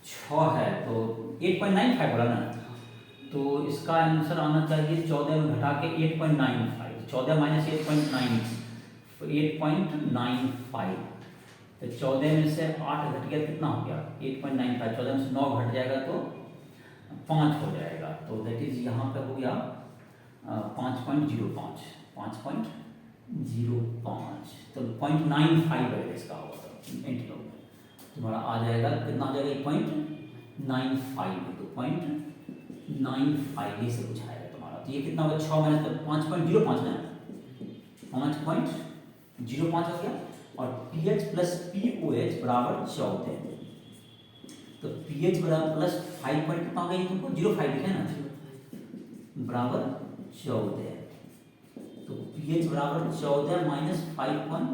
6 है तो 8.95 बोला ना, तो इसका आंसर आना चाहिए 14 में घटा के 8.95, 14 माइनस 8.95, तो 14 में से 8 घट गया, कितना हो गया 8.95, 14 में से 9 घट जाएगा तो 5 हो जाएगा, तो दैट इज यहाँ पे हो गया 5.05, 5.05, तो 0.95 वगैरह इसका होगा, तुम्हारा आ जाएगा, कितना आ जाएगा 0.95, तो 0.95 ये से कुछ आएगा तुम्हारा। तो ये कितना होगा 6 माइनस 5.05 ना, 5.05 हो गया। और pH प्लस POH बराबर 14। तो pH बराबर प्लस 5 पॉइंट कितना हो गया, तुमको 0.5 लिखा है ना, बराबर 14। तो pH बराबर 14 माइनस 5.05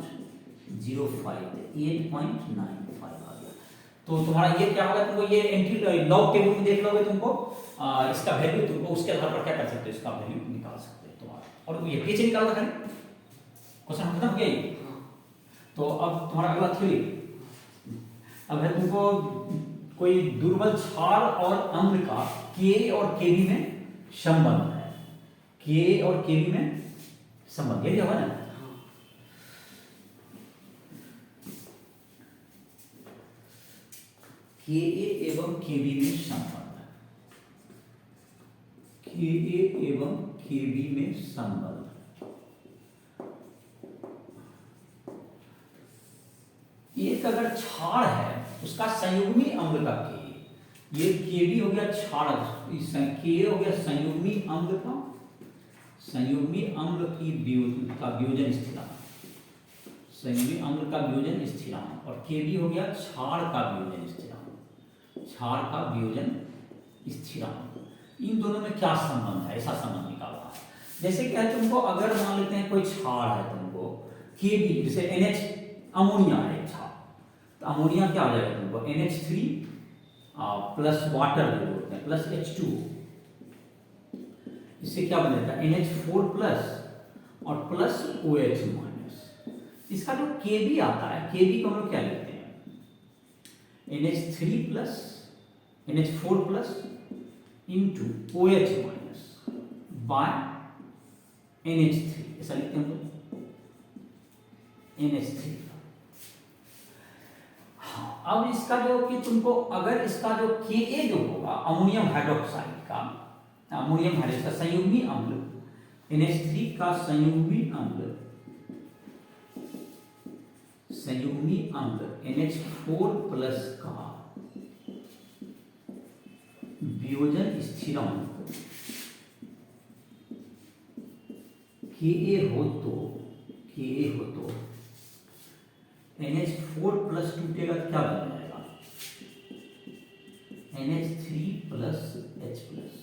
8.95 आ गया। तो तुम्हारा ये क्या होगा, तुमको ये एंट्री लॉग टेबल में देख लोगे, तुमको इसका वैल्यू तुमको उसके आधार पर क्या कर सकते हो, इसका वैल्यू निकाल सकते हो तुम्हारा। और ये pH निकाल रखा है, क्वेश्चन खत्म हो गया ये। तो अब तुम्हारा अगला थ्योरी, अब है तुमको कोई दुर्बल क्षार और अम्ल का Ka और Kb में संबंध है, Ka और Kb में संबंध, ये होगा ना। Ka एवं Kb में संबंध है, Ka एवं Kb में संबंध। एक अगर क्षार है उसका संयुग्मी अम्ल का Ka, ये Kb हो गया क्षार, Ka हो गया संयुग्मी अम्ल का, संयुग्मी अम्ल की वियोजन स्थिरांक, संयुग्मी अम्ल का वियोजन स्थिरांक। और Kb हो गया क्षार का वियोजन स्थिरांक, क्षार का वियोजन स्थिरांक। इन दोनों में क्या संबंध है, ऐसा संबंध निकालना है। जैसे क्या है, तुमको अगर मान लेते हैं कोई क्षार है तुमको Kb, जैसे NH अमोनिया है क्षार, तो अमोनिया क्या हो जाएगा तुमको NH3 प्लस वाटर जो बोलते हैं प्लस H2, इससे क्या बनेगा NH4 प्लस और प्लस OH माइनस। इसका जो Kb आता है, Kb को हम लोग क्या लिखते हैं NH3 plus NH4 plus into OH minus by NH3, ऐसा लिखते हैं हम लोग NH3। अब इसका जो कि तुमको अगर इसका जो Ka जो होगा अमोनियम हाइड्रोक्साइड का, अमोनियम हाइड्रोक्साइड का संयुग्मी अम्ल NH3 का संयुग्मी अम्ल NH4 प्लस का वियोजन स्थिरांक Ka हो तो NH4 प्लस टूटेगा क्या बन जाएगा NH3 plus H plus.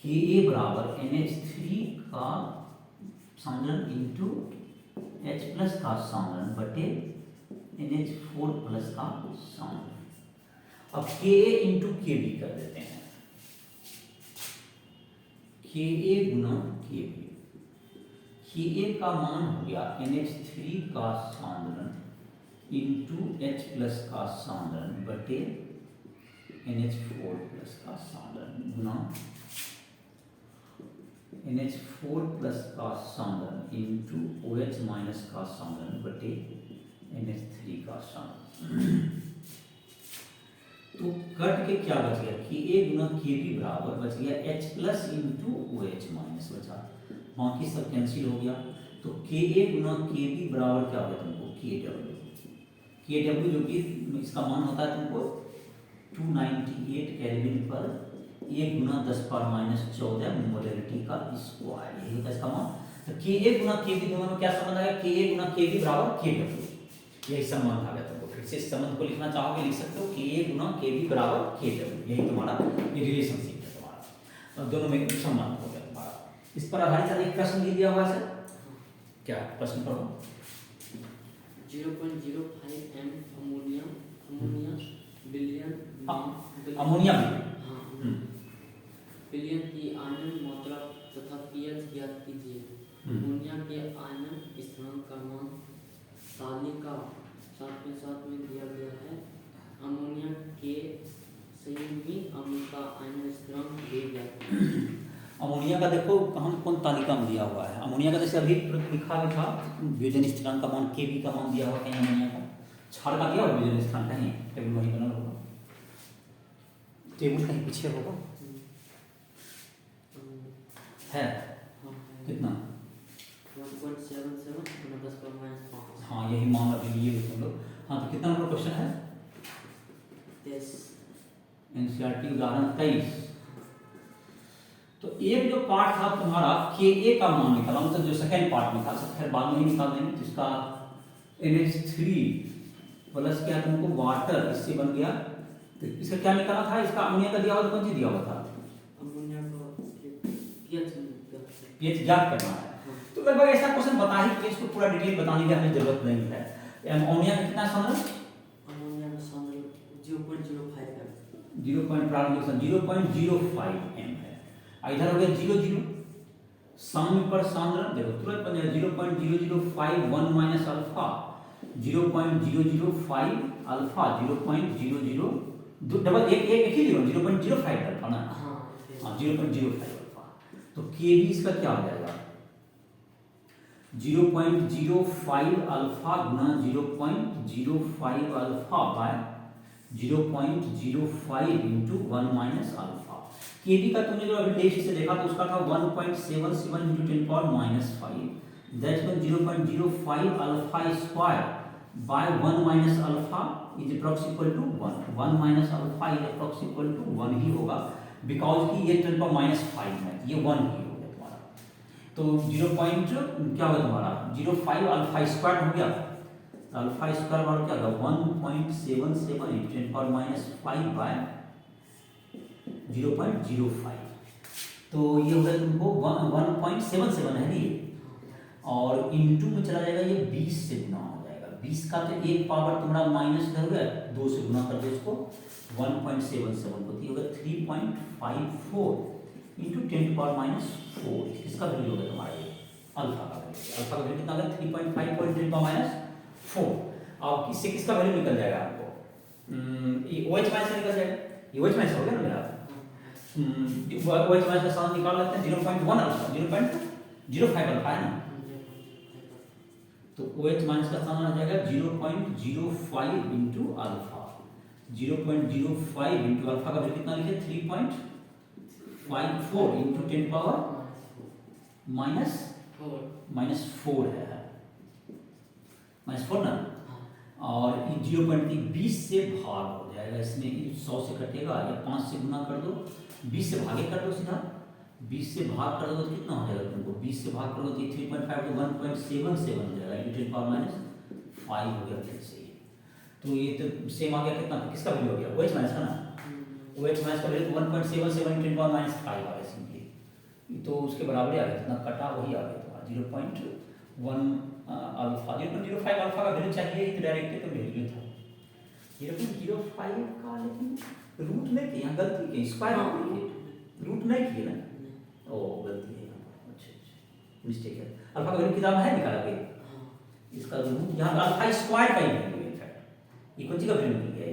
Ka बराबर NH3 का सांद्रण इंटू H प्लस का सांद्रण बटे NH4 प्लस का सांद्रण। अब Ka इंटू Kb कर देते हैं, Ka गुना Kb। Ka का मान हो गया NH3 का सांद्रण इंटू H प्लस का सांद्रण बटे NH4 प्लस का सांद्रण गुना NH4 प्लस का सांद्रण इंटू OH माइनस का सांद्रण बटे NH3 का सांद्रण। तो कट के क्या बच गया, Ka गुना Kb बराबर बच गया H plus into OH minus बचा, बाकी सब कैंसिल हो गया। तो Ka गुना Kb बराबर क्या होगा तुमको Kw जो कि इसका मान होता है तुमको 298 केल्विन पर 1 गुना 10⁻⁴ मोलैरिटी का स्क्वायर, यही होता है इसका मान। तो Ka गुना Kb दोनों में क्या संबंध आएगा, Ka गुना Kb बराबर Kw, यही संबंध आ गया तुमको। फिर से इस संबंध को लिखना चाहोगे लिख सकते हो, Ka गुना Kb बराबर Kw, यही तुम्हारा ये रिलेशनशिप है तुम्हारा, दोनों में संबंध हो गया तुम्हारा। इस पर आधारित एक प्रश्न दे दिया हुआ है, क्या प्रश्न पढ़ो। 0.05 m ammonia billion ammonia billion की आयनन मात्रा तथा pH ज्ञात कीजिए। अमोनिया के आयनन स्थिरांक का मान तालिका 7 में दिया गया है। अमोनिया के संयुग्मी अम्ल का आयनन स्थिरांक दिया गया है। अमोनिया का देखो कहाँ कौन तालिका में दिया हुआ है, अमोनिया का जैसे अभी लिखा भी था वियोजन स्थिरांक का मान Kb का मान दिया हुआ कहीं, अमोनिया का क्षार का दिया हुआ वियोजन स्थिरांक कहीं, टेबल वहीं बना होगा, टेबल कहीं पीछे होगा है कितना 1.77 10⁻⁵। हाँ यही मान अभी लिए हुए तुम लोग। हाँ तो कितना नंबर क्वेश्चन है 23 एनसीईआरटी उदाहरण 23। तो एक जो पार्ट था तुम्हारा के ए का मान निकाला, मतलब जो सेकेंड पार्ट में था, सब खैर बाद में ही निकाल देंगे, जिसका NH3 प्लस क्या तुमको वाटर इससे बन गया। तो इसका क्या निकाला था, इसका अमोनिया का दिया हुआ था, कौन सी दिया हुआ था, अमोनिया को पीएच ज्ञात करना है। तो लगभग ऐसा क्वेश्चन बता ही पीएच को पूरा डिटेल बताने की हमें जरूरत नहीं है। अमोनिया का कितना सांद्र, अमोनिया का सांद्र 0.05 है, 0.05 m है। इधर हो गया 0 साम्य पर सांद्र देखो तुरंत बन जाएगा 0.0051 माइनस अल्फा 0.005 अल्फा 0.00 डबल एक ही 0.05 अल्फा ना, हाँ 0.05 अल्फा। तो के बी इसका क्या हो जाएगा 0.05 alpha Guna 0.05 alpha by 0.05 into 1 minus alpha. के बी का तुमने जो अभी टेस्ट से देखा तो उसका था 1.77 into 10 power minus 5 that mean 0.05 alpha square by 1 minus alpha is approximate to 1 minus alpha is approximate to 1 ही होगा बिकॉज कि ये 10 पावर माइनस 5 है, ये 1 ही होगा तुम्हारा। तो 0. क्या होगा तुम्हारा 0.5 अल्फा स्क्वायर हो गया, अल्फा स्क्वायर बराबर क्या होगा 1.77 इंटू 10 पावर माइनस 5 बाय 0.05। तो ये हो गया तुमको 1.77 है नहीं, और इंटू में चला जाएगा ये 20 से गुना हो जाएगा। 20 का तो एक पावर तुम्हारा माइनस इधर हो गया, 2 से गुना कर दो इसको 1.77 को होगा 3.54 इंटू 10 पावर माइनस 4। इसका वैल्यू होगा तुम्हारा अल्फा का वैल्यू, अल्फा का वैल्यू कितना होगा 3.54 10 पावर माइनस 4। अब इससे किसका वैल्यू निकल जाएगा आपको, ये OH माइनस निकल जाएगा, ये OH माइनस हो गया ना मेरा। OH माइनस का सान निकाल लेते हैं 0.1 अल्फा 0.05 अल्फा है ना, तो OH माइनस का सान आ जाएगा 0.05 इंटू अल्फा 0.05 इंटू अल्फा का वैल्यू कितना लिखे 3.54 इंटू 10 पावर माइनस 4 है माइनस 4 ना, और 0.20 से भाग हो जाएगा, इसमें 100 से कटेगा या 5 से गुना कर दो, 20 से भागे कर दो सीधा, 20 से भाग कर दो तो कितना हो जाएगा तुमको, 20 से भाग कर दो तो 3.5 तो 1.77 हो जाएगा इंटू 10 पावर माइनस 5 हो गया फिर से। तो ये तो सेम आ गया, कितना किसका वैल्यू हो गया OH माइनस का ना, OH माइनस का वैल्यू 1.77 इंटू 10 पावर माइनस 5 आ गया सिंपली, तो उसके बराबर आ गया, कितना कटा वही आ गया तुम्हारा 0.1 अल्फा 0.05 अल्फा का वैल्यू चाहिए ही तो डायरेक्ट तो वैल्यू था 0.05 का, लेकिन रूट नहीं किया, गलती की स्क्वायर रूट नहीं किया ना, ओ गलती है यहाँ पर, अच्छा मिस्टेक है। अल्फा का वैल्यू किताब है निकाला के, इसका रूट यहाँ अल्फा स्क्वायर का ही वैल्यू है, ये कौन सी का वैल्यू मिल गया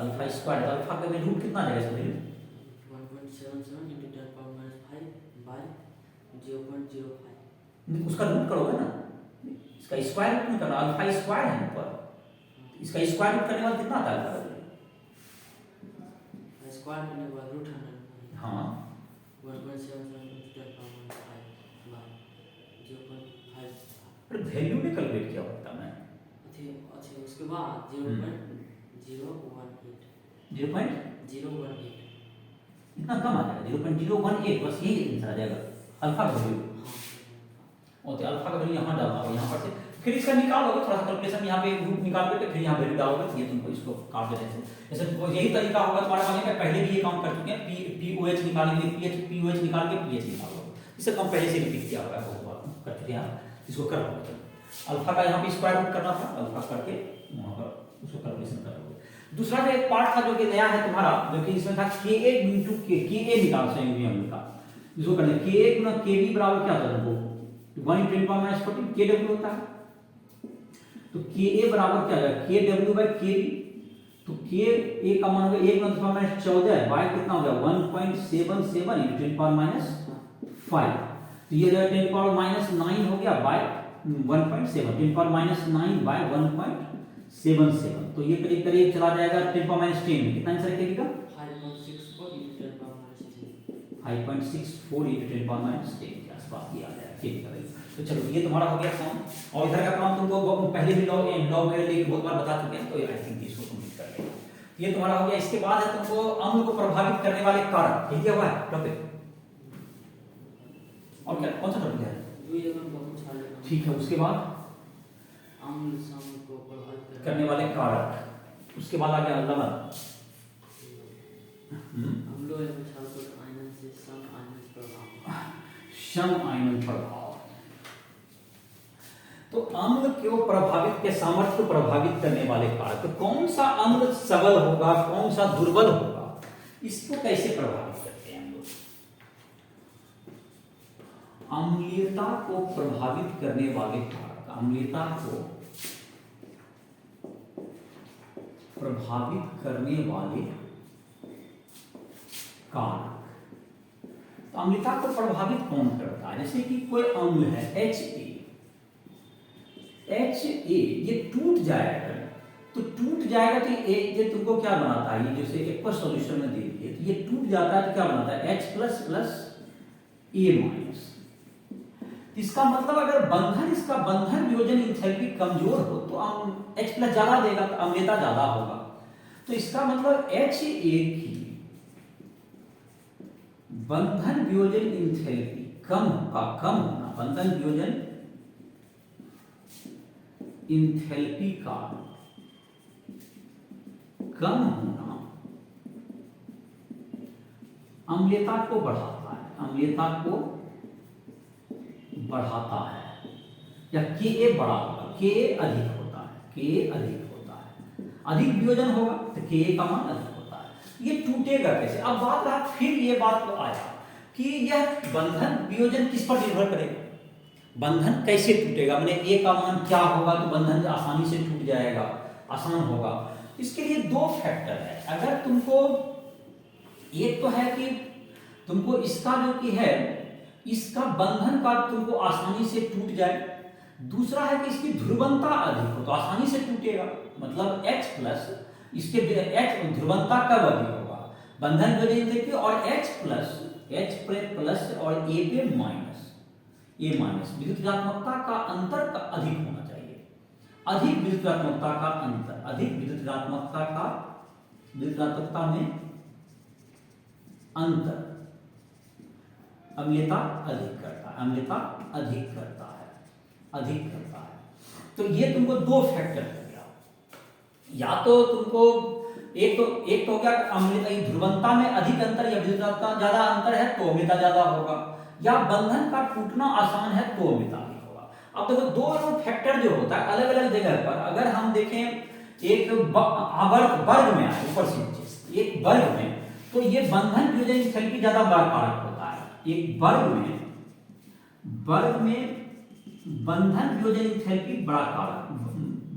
अल्फा स्क्वायर, अल्फा का वैल्यू रूट कितना आ जाएगा इसका value 1.77 into 10 power minus 5 by 0.05। उसका रूट करोगे ना, इसका स्क्वायर रूट नहीं करना, अल्फा स्क्वायर है ऊपर, इसका स्क्वायर रूट करने वाला कितना आता है अल्फा स्क्वायर करने के बाद रूट 100, हाँ 1.77 into 10 power minus 5 by 0.5। अरे वैल्यू में कैलकुलेट किया होता मैं, अच्छा उसके बाद 0.018 इतना कम आ जाएगा 0.018, बस यही आंसर आ जाएगा अल्फा का वैल्यू। और तो अल्फा का वैल्यू यहाँ डालना होगा, यहाँ पर से फिर इसका निकालोगे, थोड़ा सा कैलकुलेशन यहाँ पे रूट निकाल के फिर यहाँ वैल्यू डालोगे, ये तुमको इसको काट देते हैं। जैसे यही तरीका होगा तुम्हारा बनाने का, पहले भी ये काम कर चुके हैं, POH निकालेंगे POH निकाल के PH निकालोगे, इससे कम पहले से रिपीट किया होगा, बहुत बार कर चुके हैं आप, इसको कर लोगे। अल्फा का यहाँ पे स्क्वायर रूट करना था, अल्फा करके वहाँ पर उसको कैलकुलेशन कर लोगे। दूसरा जो एक पार्ट था जो कि नया है तुम्हारा, जो कि इसमें था KA इंटू KA निकाल संयुग्मी अम्ल का, इसको करना KA गुना KB बराबर क्या होता है वो 1 × 10 पावर माइनस 14 KW होता है। तो KA बराबर क्या आ जाएगा KW बाय KB, तो KA का मान होगा 1 × 10 पावर माइनस 14 बाय कितना हो गया 1.77 इंटू 10 पावर माइनस 5, तो ये जो 10 पावर माइनस 9 हो गया बाय 1.7 10 पावर माइनस 9 बाय 1.77, तो ये करीब करीब चला जाएगा 10 पावर माइनस 10 में, कितना आंसर है का 5.64 into 10 power minus 10, 5.64 into 10 power minus 10 के आसपास ये आ जाएगा ठीक है। तो चलो ये तुम्हारा हो गया काम, और इधर का काम तुमको पहले भी लॉग वगैरह लेके बहुत बार बता चुके हैं, तो आई थिंक इसको कंप्लीट कर लेंगे। ये तुम्हारा हो गया। इसके बाद है तुमको अम्ल को प्रभावित करने वाले कारक, ये क्या हुआ है टॉपिक, और क्या कौन सा टॉपिक है? ठीक है, उसके बाद अम्ल सम को प्रभावित करने वाले कारक, उसके बाद आ गया लवण। अम्लों एवं क्षारकों के आयनन से सम आयनन प्रभाव, सम आयनन प्रभाव। तो अम्ल को प्रभावित के सामर्थ्य को प्रभावित करने वाले कारक, तो कौन सा अम्ल सबल होगा, कौन सा दुर्बल होगा, इसको कैसे प्रभावित करते हैं हम लोग? अम्लीयता को प्रभावित करने वाले कारक, अम्लीयता को प्रभावित करने वाले कारक। तो अम्लीयता को प्रभावित कौन करता है? जैसे कि कोई अम्ल है HA, ये टूट जाएगा, तो टूट जाएगा तो ये तुमको क्या बनाता है, ये जैसे एक्वा सॉल्यूशन में दे दिए तो ये टूट जाता है तो क्या बनाता है H प्लस प्लस A-। इसका मतलब अगर बंधन, इसका बंधन वियोजन एंथैल्पी कमजोर हो तो H प्लस ज्यादा देगा, तो अम्लता ज्यादा होगा। तो इसका मतलब HA की बंधन वियोजन एंथैल्पी कम होना, बंधन वियोजन एंथैल्पी का कम होना अम्लीयता को बढ़ाता है, अम्लीयता को बढ़ाता है। या Ka बड़ा होगा, Ka अधिक होता है, Ka अधिक होता है, अधिक वियोजन होगा तो Ka का मान अधिक होता है। ये टूटेगा कैसे? अब बात रहा, फिर ये बात तो आया कि यह बंधन वियोजन किस पर निर्भर करेगा, बंधन कैसे टूटेगा, मैंने ए का मान क्या होगा तो बंधन आसानी से टूट जाएगा, आसान होगा। इसके लिए दो फैक्टर है। अगर तुमको, एक तो है कि तुमको इसका जो कि है, इसका बंधन का तुमको आसानी से टूट जाए, दूसरा है कि इसकी ध्रुवंता अधिक हो तो आसानी से टूटेगा। मतलब H प्लस इसके H ध्रुवंता कब अधिक होगा, बंधन वियोजन देखिए, और H प्लस और A पे माइनस, A माइनस, विद्युतात्मकता का अंतर का अधिक होना चाहिए, अधिक विद्युतात्मकता का अंतर, अधिक विद्युतात्मकता में अंतर अम्लता अधिक करता है, अम्लता अधिक करता है। तो ये तुमको दो फैक्टर हो गया, या तो तुमको एक तो हो गया अम्लता की ध्रुवंता में अधिक अंतर या विद्युतात्मकता ज्यादा अंतर है तो अम्लता ज्यादा होगा, या बंधन का टूटना आसान है तो अम्लता भी होगा। अब देखो दो फैक्टर जो होता है अलग अलग जगह पर, अगर हम देखें एक वर्ग में आए ऊपर से नीचे, एक वर्ग में, तो ये बंधन वियोजन एंथैल्पी ज्यादा बड़ा कारक होता है। एक वर्ग में बंधन वियोजन एंथैल्पी बड़ा कारक,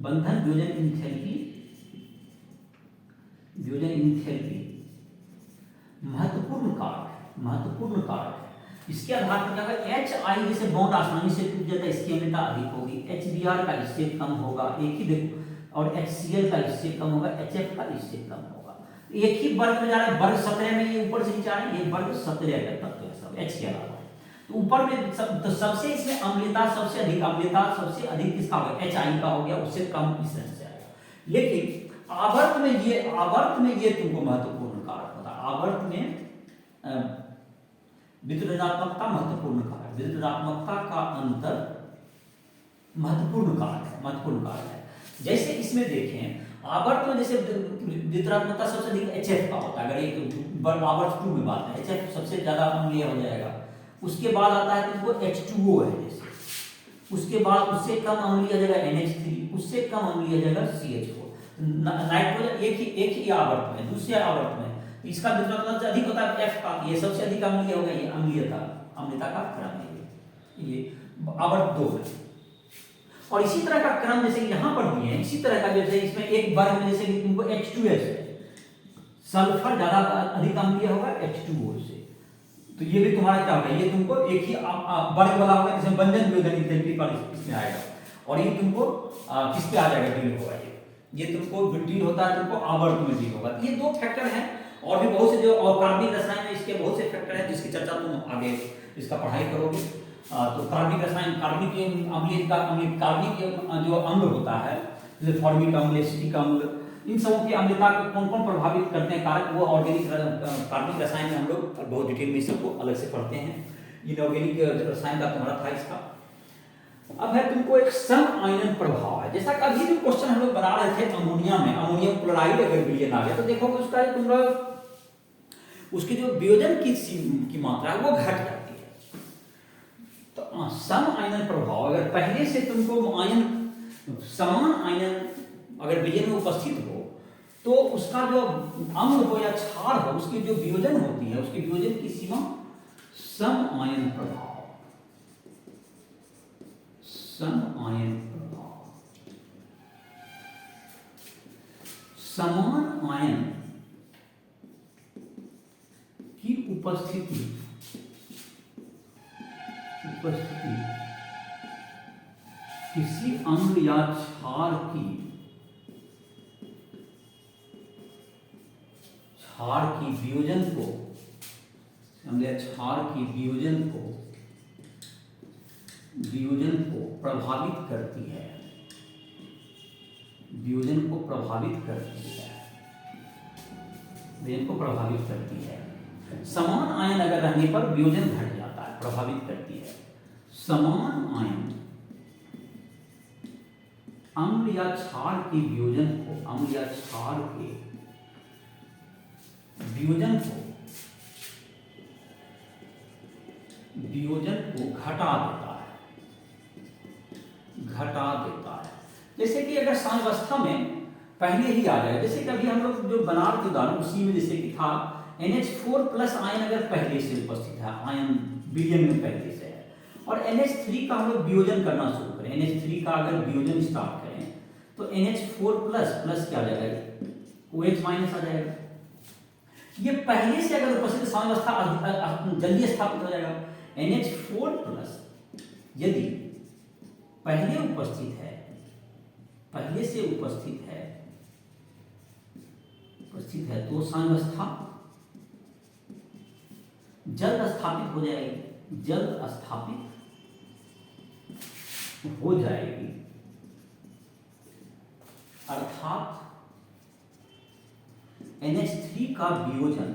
बंधन वियोजन एंथैल्पी महत्वपूर्ण कारक है। इसके आधार पर क्या है, HI जैसे बॉन्ड आसानी से टूट जाता है, इसकी अम्लता अधिक होगी, HBr का इससे कम होगा, एक ही देखो, और HCl का इससे कम होगा, HF का इससे कम होगा। एक ही वर्ग में जा रहा है, वर्ग 17 में, ये ऊपर से नीचे आ रहा है, ये वर्ग 17 का तत्व है सब H के अलावा। तो ऊपर में तो सबसे इसमें अम्लता सबसे अधिक किसका होगा, HI का हो गया, उससे कम इस तरह से आएगा। लेकिन आवर्त में ये तुमको महत्वपूर्ण कारक होता है। आवर्त में विद्युत ऋणात्मकता महत्वपूर्ण कारक, विद्युत ऋणात्मकता का अंतर महत्वपूर्ण कारक है। जैसे इसमें देखें आवर्त में, जैसे विद्युत ऋणात्मकता सबसे अधिक HF का होता है, अगर एक आवर्त 2 में बात है, HF सबसे ज्यादा अम्लीय हो जाएगा। उसके बाद आता है तुमको H2O है, जैसे उसके बाद उससे कम अम्लीय हो जाएगा NH3, उससे कम अम्लीय हो जाएगा CH4। नाइट्रोजन एक ही आवर्त में, दूसरे आवर्त में इसका विद्युत से अधिक होता है F का, ये सबसे अधिक अम्लीय होगा, ये अम्लता का क्रम है, ये आवर्त 2 है। और इसी तरह का क्रम जैसे यहाँ पर भी है, इसी तरह का जैसे इसमें एक वर्ग में जैसे कि तुमको H2S है, सल्फर ज्यादा अधिक अम्लीय होगा H2O से, तो ये भी तुम्हारा क्या होगा, ये तुमको एक ही वर्ग वाला होगा, जैसे बंधन वियोजन एंथैल्पी पर इसमें आएगा, और ये तुमको किस पे आ जाएगा, डील होगा, ये तुमको डील होता है, तुमको आवर्त में डील होगा। ये दो फैक्टर हैं, और भी बहुत से जो और कार्बनिक रसायन में इसके बहुत से फैक्टर हैं, जिसकी चर्चा तुम आगे इसका पढ़ाई करोगे। तो कार्बनिक रसायन, कार्बनिक अम्ल जो अम्ल होता है, जैसे फॉर्मिक अम्ल, एसिटिक अम्ल, इन सबों की अम्लता को कौन कौन प्रभावित करते हैं कारक, वो ऑर्गेनिक कार्बनिक रसायन में हम लोग बहुत डिटेल में सबको अलग से पढ़ते हैं। इनऑर्गेनिक रसायन का तुम्हारा था इसका। अब है तुमको एक सम आयनन प्रभाव है, जैसा कि अभी भी क्वेश्चन हम लोग बना रहे थे अमोनिया में, अमोनियम क्लोराइड अगर विलयन आ गया तो देखो उसका तुम्हारा उसकी जो वियोजन की मात्रा है वो घट जाती है। तो सम आयनन प्रभाव, अगर पहले से तुमको आयन समान आयनन अगर विलयन में उपस्थित हो तो उसका जो अम्ल हो या क्षार हो उसकी जो वियोजन होती है उसकी वियोजन की सीमा सम आयन प्रभाव, सम आयन प्रभाव। समान आयन की उपस्थिति किसी अम्ल या क्षार की वियोजन को, अम्ल या क्षार की वियोजन को प्रभावित करती है, वियोजन को प्रभावित करती है। समान आयन अगर रहने पर वियोजन घट जाता है, प्रभावित करती है। समान आयन अम्ल या क्षार के वियोजन को, अम्ल या क्षार के वियोजन को घटा देता है। जैसे कि अगर साम्यावस्था में पहले ही आ जाए, जैसे कि अभी हम लोग जो बना रहे थे उदाहरण उसी में जैसे कि था NH4 प्लस आयन अगर पहले से उपस्थित है, आयन विलयन में पहले से है, और NH3 का हम लोग वियोजन करना शुरू करें, NH3 का अगर वियोजन स्टार्ट करें तो NH4 प्लस क्या आ जाएगा, OH माइनस आ जाएगा। ये पहले से अगर उपस्थित साम्यावस्था जल्दी स्थापित हो जाएगा। NH4 प्लस यदि पहले से उपस्थित है तो साम्यावस्था जल्द स्थापित हो जाएगी, अर्थात NH3 का वियोजन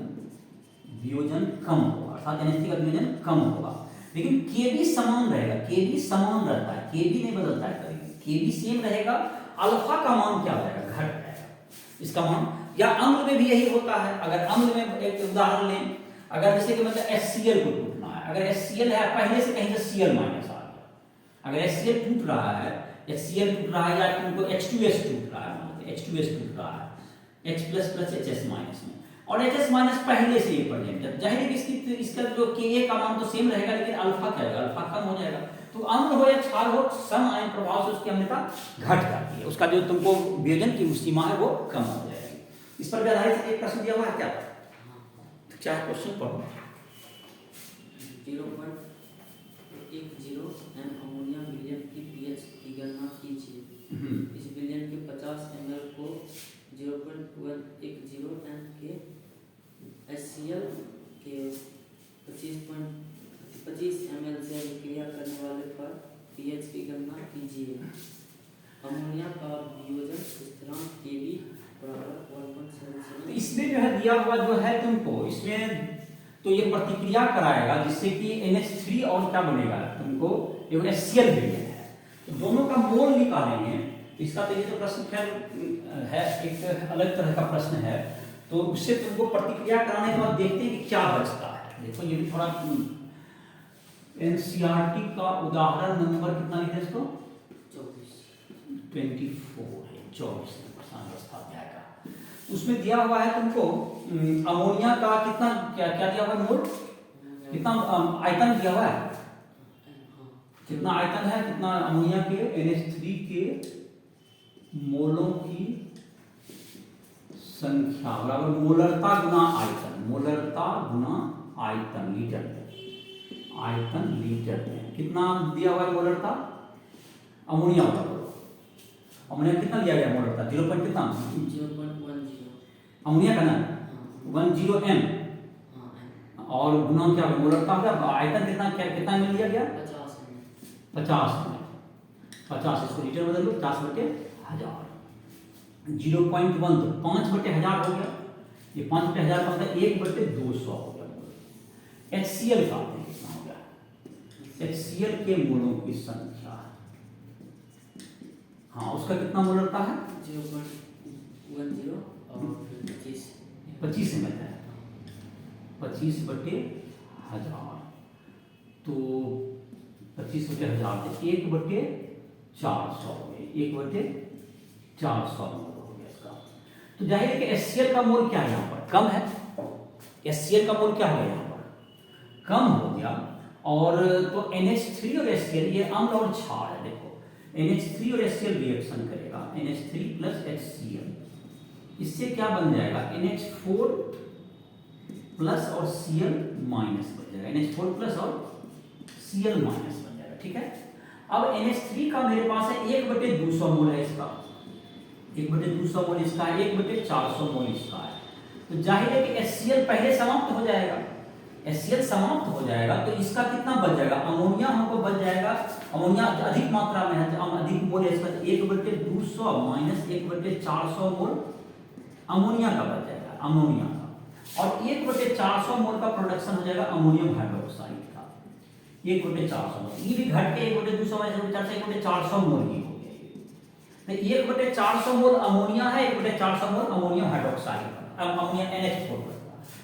कम होगा, अर्थात NH3 का वियोजन कम होगा, लेकिन Kb समान रहेगा, Kb समान रहता है, Kb नहीं बदलता है कभी, Kb सेम रहेगा। अल्फा का मान क्या हो जाएगा, घट जाएगा इसका मान। या अम्ल में भी यही होता है। अगर अम्ल में एक उदाहरण लें, अगर जैसे कि मतलब HCl को टूटना है, अगर HCl है पहले से कहीं से Cl माइनस आ गया, अगर HCl टूट रहा है, HCl टूट रहा है या तुमको H2S टूट रहा है, H2S टूट रहा है H plus plus HS minus में, और HS माइनस पहले से ये प्रेजेंट है, जाहिर है इसका जो Ka का मान तो सेम रहेगा, लेकिन अल्फा क्या होगा, अल्फा कम हो जाएगा। तो अम्ल हो या क्षार हो, सम आयन प्रभाव से उसकी अम्लता घट जाती है, उसका जो तुमको वियोजन की सीमा है वो कम हो जाएगी। इस पर भी आधारित एक प्रश्न दिया हुआ है क्या, तो क्या क्वेश्चन पढ़ो। 0.10 एम अमोनिया विलयन की pH की गणना कीजिए। इस विलयन के 50 ml को 0.110 एम के HCl के 25 ml से अभिक्रिया करने वाले पर pH की गणना कीजिए। अमोनिया का वियोजन स्थिरांक Kb बराबर 1.77। इसमें जो है दिया हुआ जो है तुमको, इसमें तो ये प्रतिक्रिया कराएगा जिससे कि NH3 और क्या बनेगा तुमको, ये HCl विलयन है, तो दोनों का मोल निकालेंगे। इसका तो ये तो प्रश्न खैर है, एक अलग तरह का प्रश्न है, तो उससे तुमको प्रतिक्रिया कराने के बाद देखते हैं कि क्या बचता है। देखो ये भी थोड़ा NCERT का उदाहरण नंबर कितना लिखे इसको, 24 है, 24 साम्यावस्था अध्याय का। उसमें दिया हुआ है तुमको अमोनिया का कितना क्या दिया हुआ है, मोल कितना आयतन दिया हुआ है, कितना आयतन है, कितना अमोनिया के NH3 के मोलों की संख्या बराबर मोलरता गुना आयतन, मोलरता गुना आयतन लीटर में, आयतन लीटर में कितना दिया हुआ है मोलरता अमोनिया का, अमोनिया कितना दिया गया मोलरता, 0. कितना 0.10 अमोनिया का ना 10 m, और गुना क्या मोलरता का आयतन कितना में लिया गया 50 में, 50 इसको लीटर बदल लो 50/1000, 0.1 तो 5/1000 हो गया, ये 5/1000 का मतलब 1/200 हो गया मोल। HCl का आपने कितना हो गया, HCl के मोलों की संख्या, हाँ उसका कितना मोल रहता है 0.10 और 25 ml है, 25/1000 तो 25/1000 तो 1/400 हो गया, 1/400 मोल हो गया इसका। तो जाहिर है कि HCl का मोल क्या है यहाँ पर कम है, HCl का मोल क्या हो गया यहाँ पर कम हो गया। और तो NH3 और HCl ये अम्ल और क्षार है, देखो NH3 और HCl रिएक्शन करेगा, NH3 प्लस HCl, इससे क्या बन जाएगा NH4 प्लस और Cl माइनस बन जाएगा, NH4 प्लस और Cl माइनस बन जाएगा, ठीक है। अब NH3 का मेरे पास है 1/200 मोल है इसका, 1/200 मोल इसका है, 1/400 मोल इसका है। तो जाहिर है कि HCl पहले समाप्त हो जाएगा, HCl समाप्त हो जाएगा तो इसका कितना बच जाएगा, अमोनिया हमको बच जाएगा, अमोनिया अधिक मात्रा में है, अधिक मोल है इसका, 1/200 माइनस 1/400 मोल अमोनिया का बच जाएगा, अमोनिया का। और 1/400 मोल का प्रोडक्शन हो जाएगा अमोनियम हाइड्रोक्साइड का, 1/400 मोल, ये भी घट के 1/200 माइनस 1/400 मोल ही हो गया। तो 1/400 मोल अमोनिया है, 1/400 मोल अमोनियम हाइड्रोक्साइड का, अमोनिया NH4 का।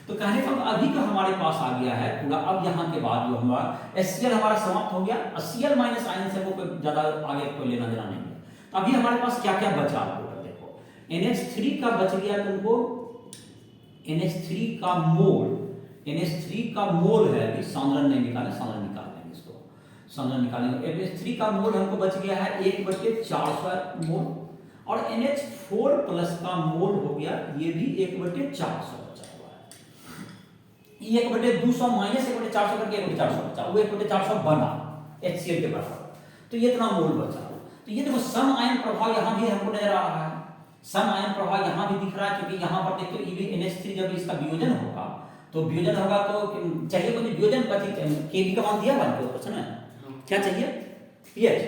तो कहने का अभी जो हमारे पास आ गया है पूरा, अब यहाँ के बाद जो हमारा HCl हमारा समाप्त हो गया, Cl माइनस आयन से वो ज्यादा आगे कोई लेना देना नहीं है। तो अभी हमारे पास क्या क्या बचा आपको देखो, NH3 का बच गया तुमको, NH3 का मोल, NH3 का मोल है, अभी सांद्रण नहीं निकाले, सांद्रण निकाल लेंगे इसको, सांद्रण निकालेंगे। NH3 का मोल हमको बच गया है 1/400 मोल, और NH4 प्लस का मोल हो गया ये भी 1/400 बचा हुआ है, ये 1/200 माइनस 1/400 करके 1/400 बचा, वो 1/400 बना HCl के बराबर, तो ये इतना मोल बचा। तो ये देखो सम आयन प्रभाव यहाँ भी हमको नजर आ रहा है, सम आयन प्रभाव यहाँ भी दिख रहा है, क्योंकि यहाँ पर देखते हो NH3 जब इसका वियोजन होगा तो वियोजन होगा तो चाहिए कुछ वियोजन का Kb का मान दिया हुआ है क्वेश्चन में, क्या चाहिए pH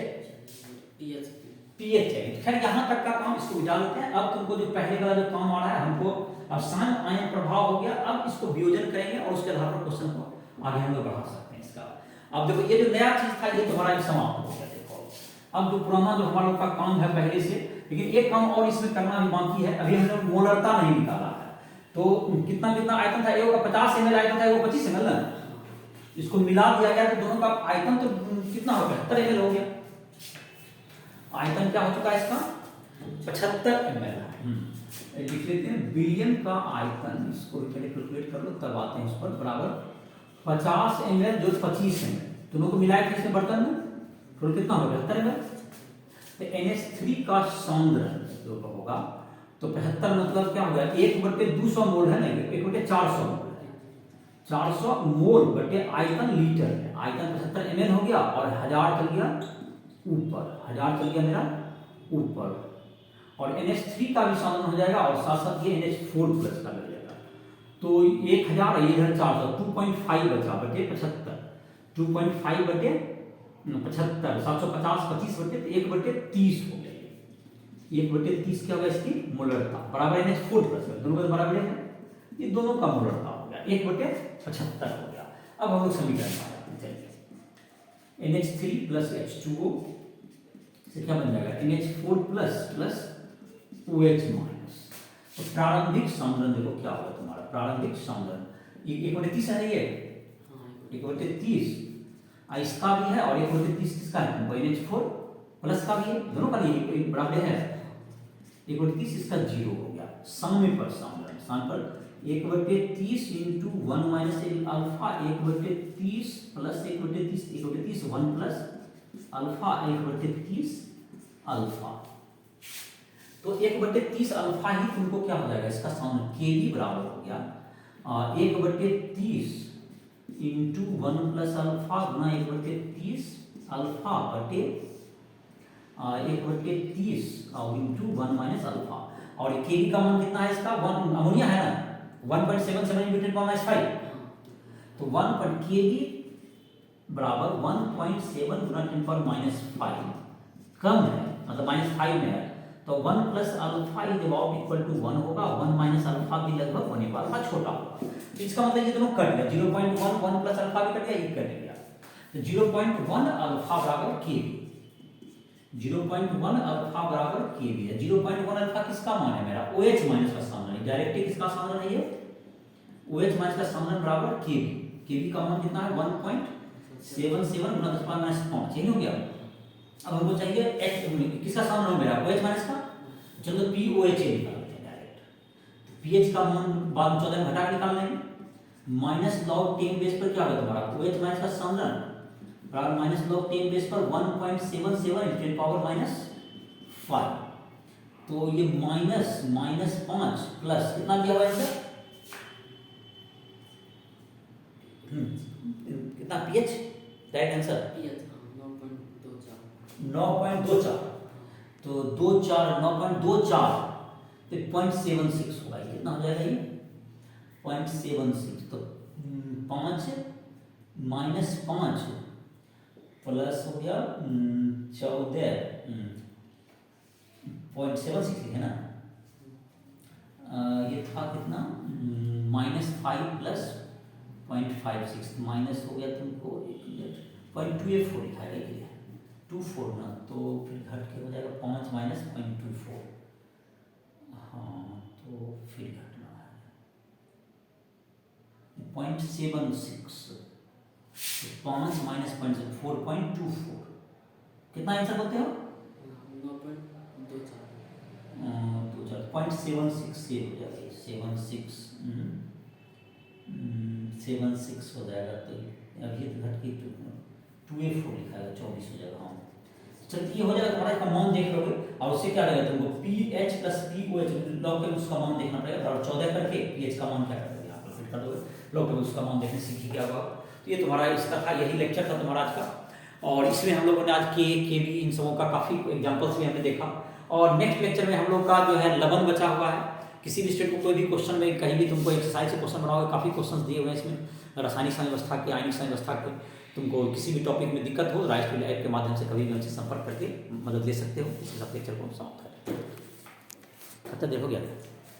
चाहिए। खैर यहाँ तक का काम इसको मिटा लेते हैं। अब तुमको जो पहले वाला जो काम आ रहा है हमको, अब सम आयन प्रभाव हो गया, अब इसको वियोजन करेंगे और उसके आधार पर क्वेश्चन को आगे हम लोग बढ़ा सकते हैं इसका। अब देखो ये जो नया चीज था ये तुम्हारा समाप्त हो गया, देखो अब जो पुराना जो हमारा लोग का काम है पहले से, लेकिन एक काम और इसमें करना भी बाकी है, अभी हमने मोलरता नहीं निकाला है। तो कितना कितना आयतन था, एक का 50 ml आयतन था, एक 25 ml ना, इसको मिला दिया गया तो दोनों का आयतन तो कितना हो गया 75 ml हो गया, आयतन क्या हो चुका है इसका 75 ml। लिख लेते हैं बिलियन का आयतन, इसको पहले कैलकुलेट कर लो तब आते हैं इस पर, बराबर 50 ml जो 25 ml दोनों को मिलाया किसने बर्तन में, तो कितना हो गया 75 ml। तो NH3 का सांद्रण जो होगा तो 75 मतलब क्या हो गया 1/200 मोल है, नहीं 1/400 मोल है, 400 मोल बटे आयतन लीटर है, आयतन 75 ml हो गया और 1000 चल गया ऊपर, 1000 चल गया मेरा ऊपर, और NH3 का भी सांद्रण हो जाएगा और साथ साथ ये NH4 प्लस का लग जाएगा। तो 1000 इधर 400, 2.5 बचा बटे 75, 2.5 बटे 75, 750 25 बटे 1/30 हो गया, 1/30 क्या होगा इसकी मोलरता, बराबर NH4 प्लस दोनों का बराबर है, ये दोनों का मोलरता हो गया 1/75 हो गया। अब हम लोग समीकरण आ जाते हैं, NH3 प्लस H2O से क्या बन जाएगा NH4 plus plus OH minus. तो प्रारंभिक सांद्रण देखो क्या होगा तुम्हारा, प्रारंभिक सांद्रण 1/30 है, ये 1/30 इसका भी है और 1/30 किसका है NH4 प्लस का भी है, दोनों का नहीं बराबर है, 1/30 इसका 0 हो गया। साम्य पर सांद्रण, स्थान पर 1/30 into 1 minus alpha, 1/30 plus 1/30, 1/30 1 plus alpha, 1/30 alpha. तो 1/30 अल्फा ही तुमको क्या हो जाएगा इसका सांद्रण, Kb बराबर हो गया 1/30 इंटू 1 प्लस अल्फा गुना 1/30 अल्फा बटे 1/30 और इंटू 1 माइनस अल्फा, और Kb का मान कितना है इसका, 1 अमोनिया है ना 1.77 मीटर पर माइनस 5, तो 1 पर Kb बराबर 1.7 गुना 10 पर माइनस 5 कम है, मतलब -5 में है, तो 1 plus alpha is about equal to 1 होगा, 1 माइनस अल्फा भी लगभग 1 होगा, अल्फा छोटा होगा। तो इसका मतलब ये दोनों कट गया, 0.1 1 प्लस अल्फा भी कट गया, ये कट गया। तो 0.1 अल्फा बराबर के बी, 0.1 अल्फा बराबर के बी है। 0.1 अल्फा किसका मान है मेरा, OH माइनस का सामना, डायरेक्टली किसका सामना है ये, OH माइनस का सामना बराबर के बी। के बी का मान कितना है 1.77 गुना 10 पावर माइनस 5, यही हो गया। अब हमको चाहिए H किसका सामना हो मेरा, OH माइनस का। चलो POH निकाल लेते हैं डायरेक्ट। तो pH का मान बाद में 14 में घटा के निकाल लेंगे। माइनस लॉग 10 बेस पर क्या होगा तुम्हारा, OH माइनस का सामना बराबर माइनस लॉग 10 बेस पर 1.77 × 10 पावर माइनस 5। तो ये माइनस 5 प्लस कितना दिया हुआ है सर, कितना pH, राइट आंसर pH 9.24। 9.24, तो 9.24 तो 0.76 होगा, ये कितना हो जाएगा ये 0.76। तो 5 माइनस 5 प्लस हो गया 14.76 है ना, ये था कितना -5 प्लस 0.56, माइनस हो गया तुमको 0.284 लिखा है, 24 ना, तो फिर घट के हो जाएगा 5 माइनस 0.24, हाँ तो फिर घटना है 0.76, 5 माइनस 4.24, कितना आंसर बोलते हो 0.76 ये हो जाएगा, 76 हो जाएगा। तो अब ये घट के 284 लिखा है, 24 हो जाएगा। हाँ चलिए ये हो जाएगा तुम्हारा, इसका मान देख लोगे और उससे क्या लगेगा तुमको pH plus POH log table उसका मान देखना पड़ेगा, और 14 करके pH का मान क्या कर दोगे, यहाँ पर फिट कर दोगे, लॉग टेबल उसका मान देखने सीखी क्या होगा। तो ये तुम्हारा इसका था, यही लेक्चर था तुम्हारा आज का, और इसमें हम लोगों ने आज के बी इन सबों का काफ़ी एग्जाम्पल्स भी हमने देखा। और नेक्स्ट लेक्चर में हम लोग का जो है लवन बचा हुआ है। किसी भी स्टेट को कोई भी क्वेश्चन में कहीं भी तुमको एक्सरसाइज से क्वेश्चन बनाओगे, काफ़ी क्वेश्चन दिए हुए हैं इसमें, रासायनिक संव्यवस्था के, आयनिक संव्यवस्था के। तुमको किसी भी टॉपिक में दिक्कत हो, राइस टू ऐप के माध्यम से कभी भी हमसे संपर्क करके मदद ले सकते हो। इसके साथ लेक्चर को समाप्त करें। खत्म, देखो गया।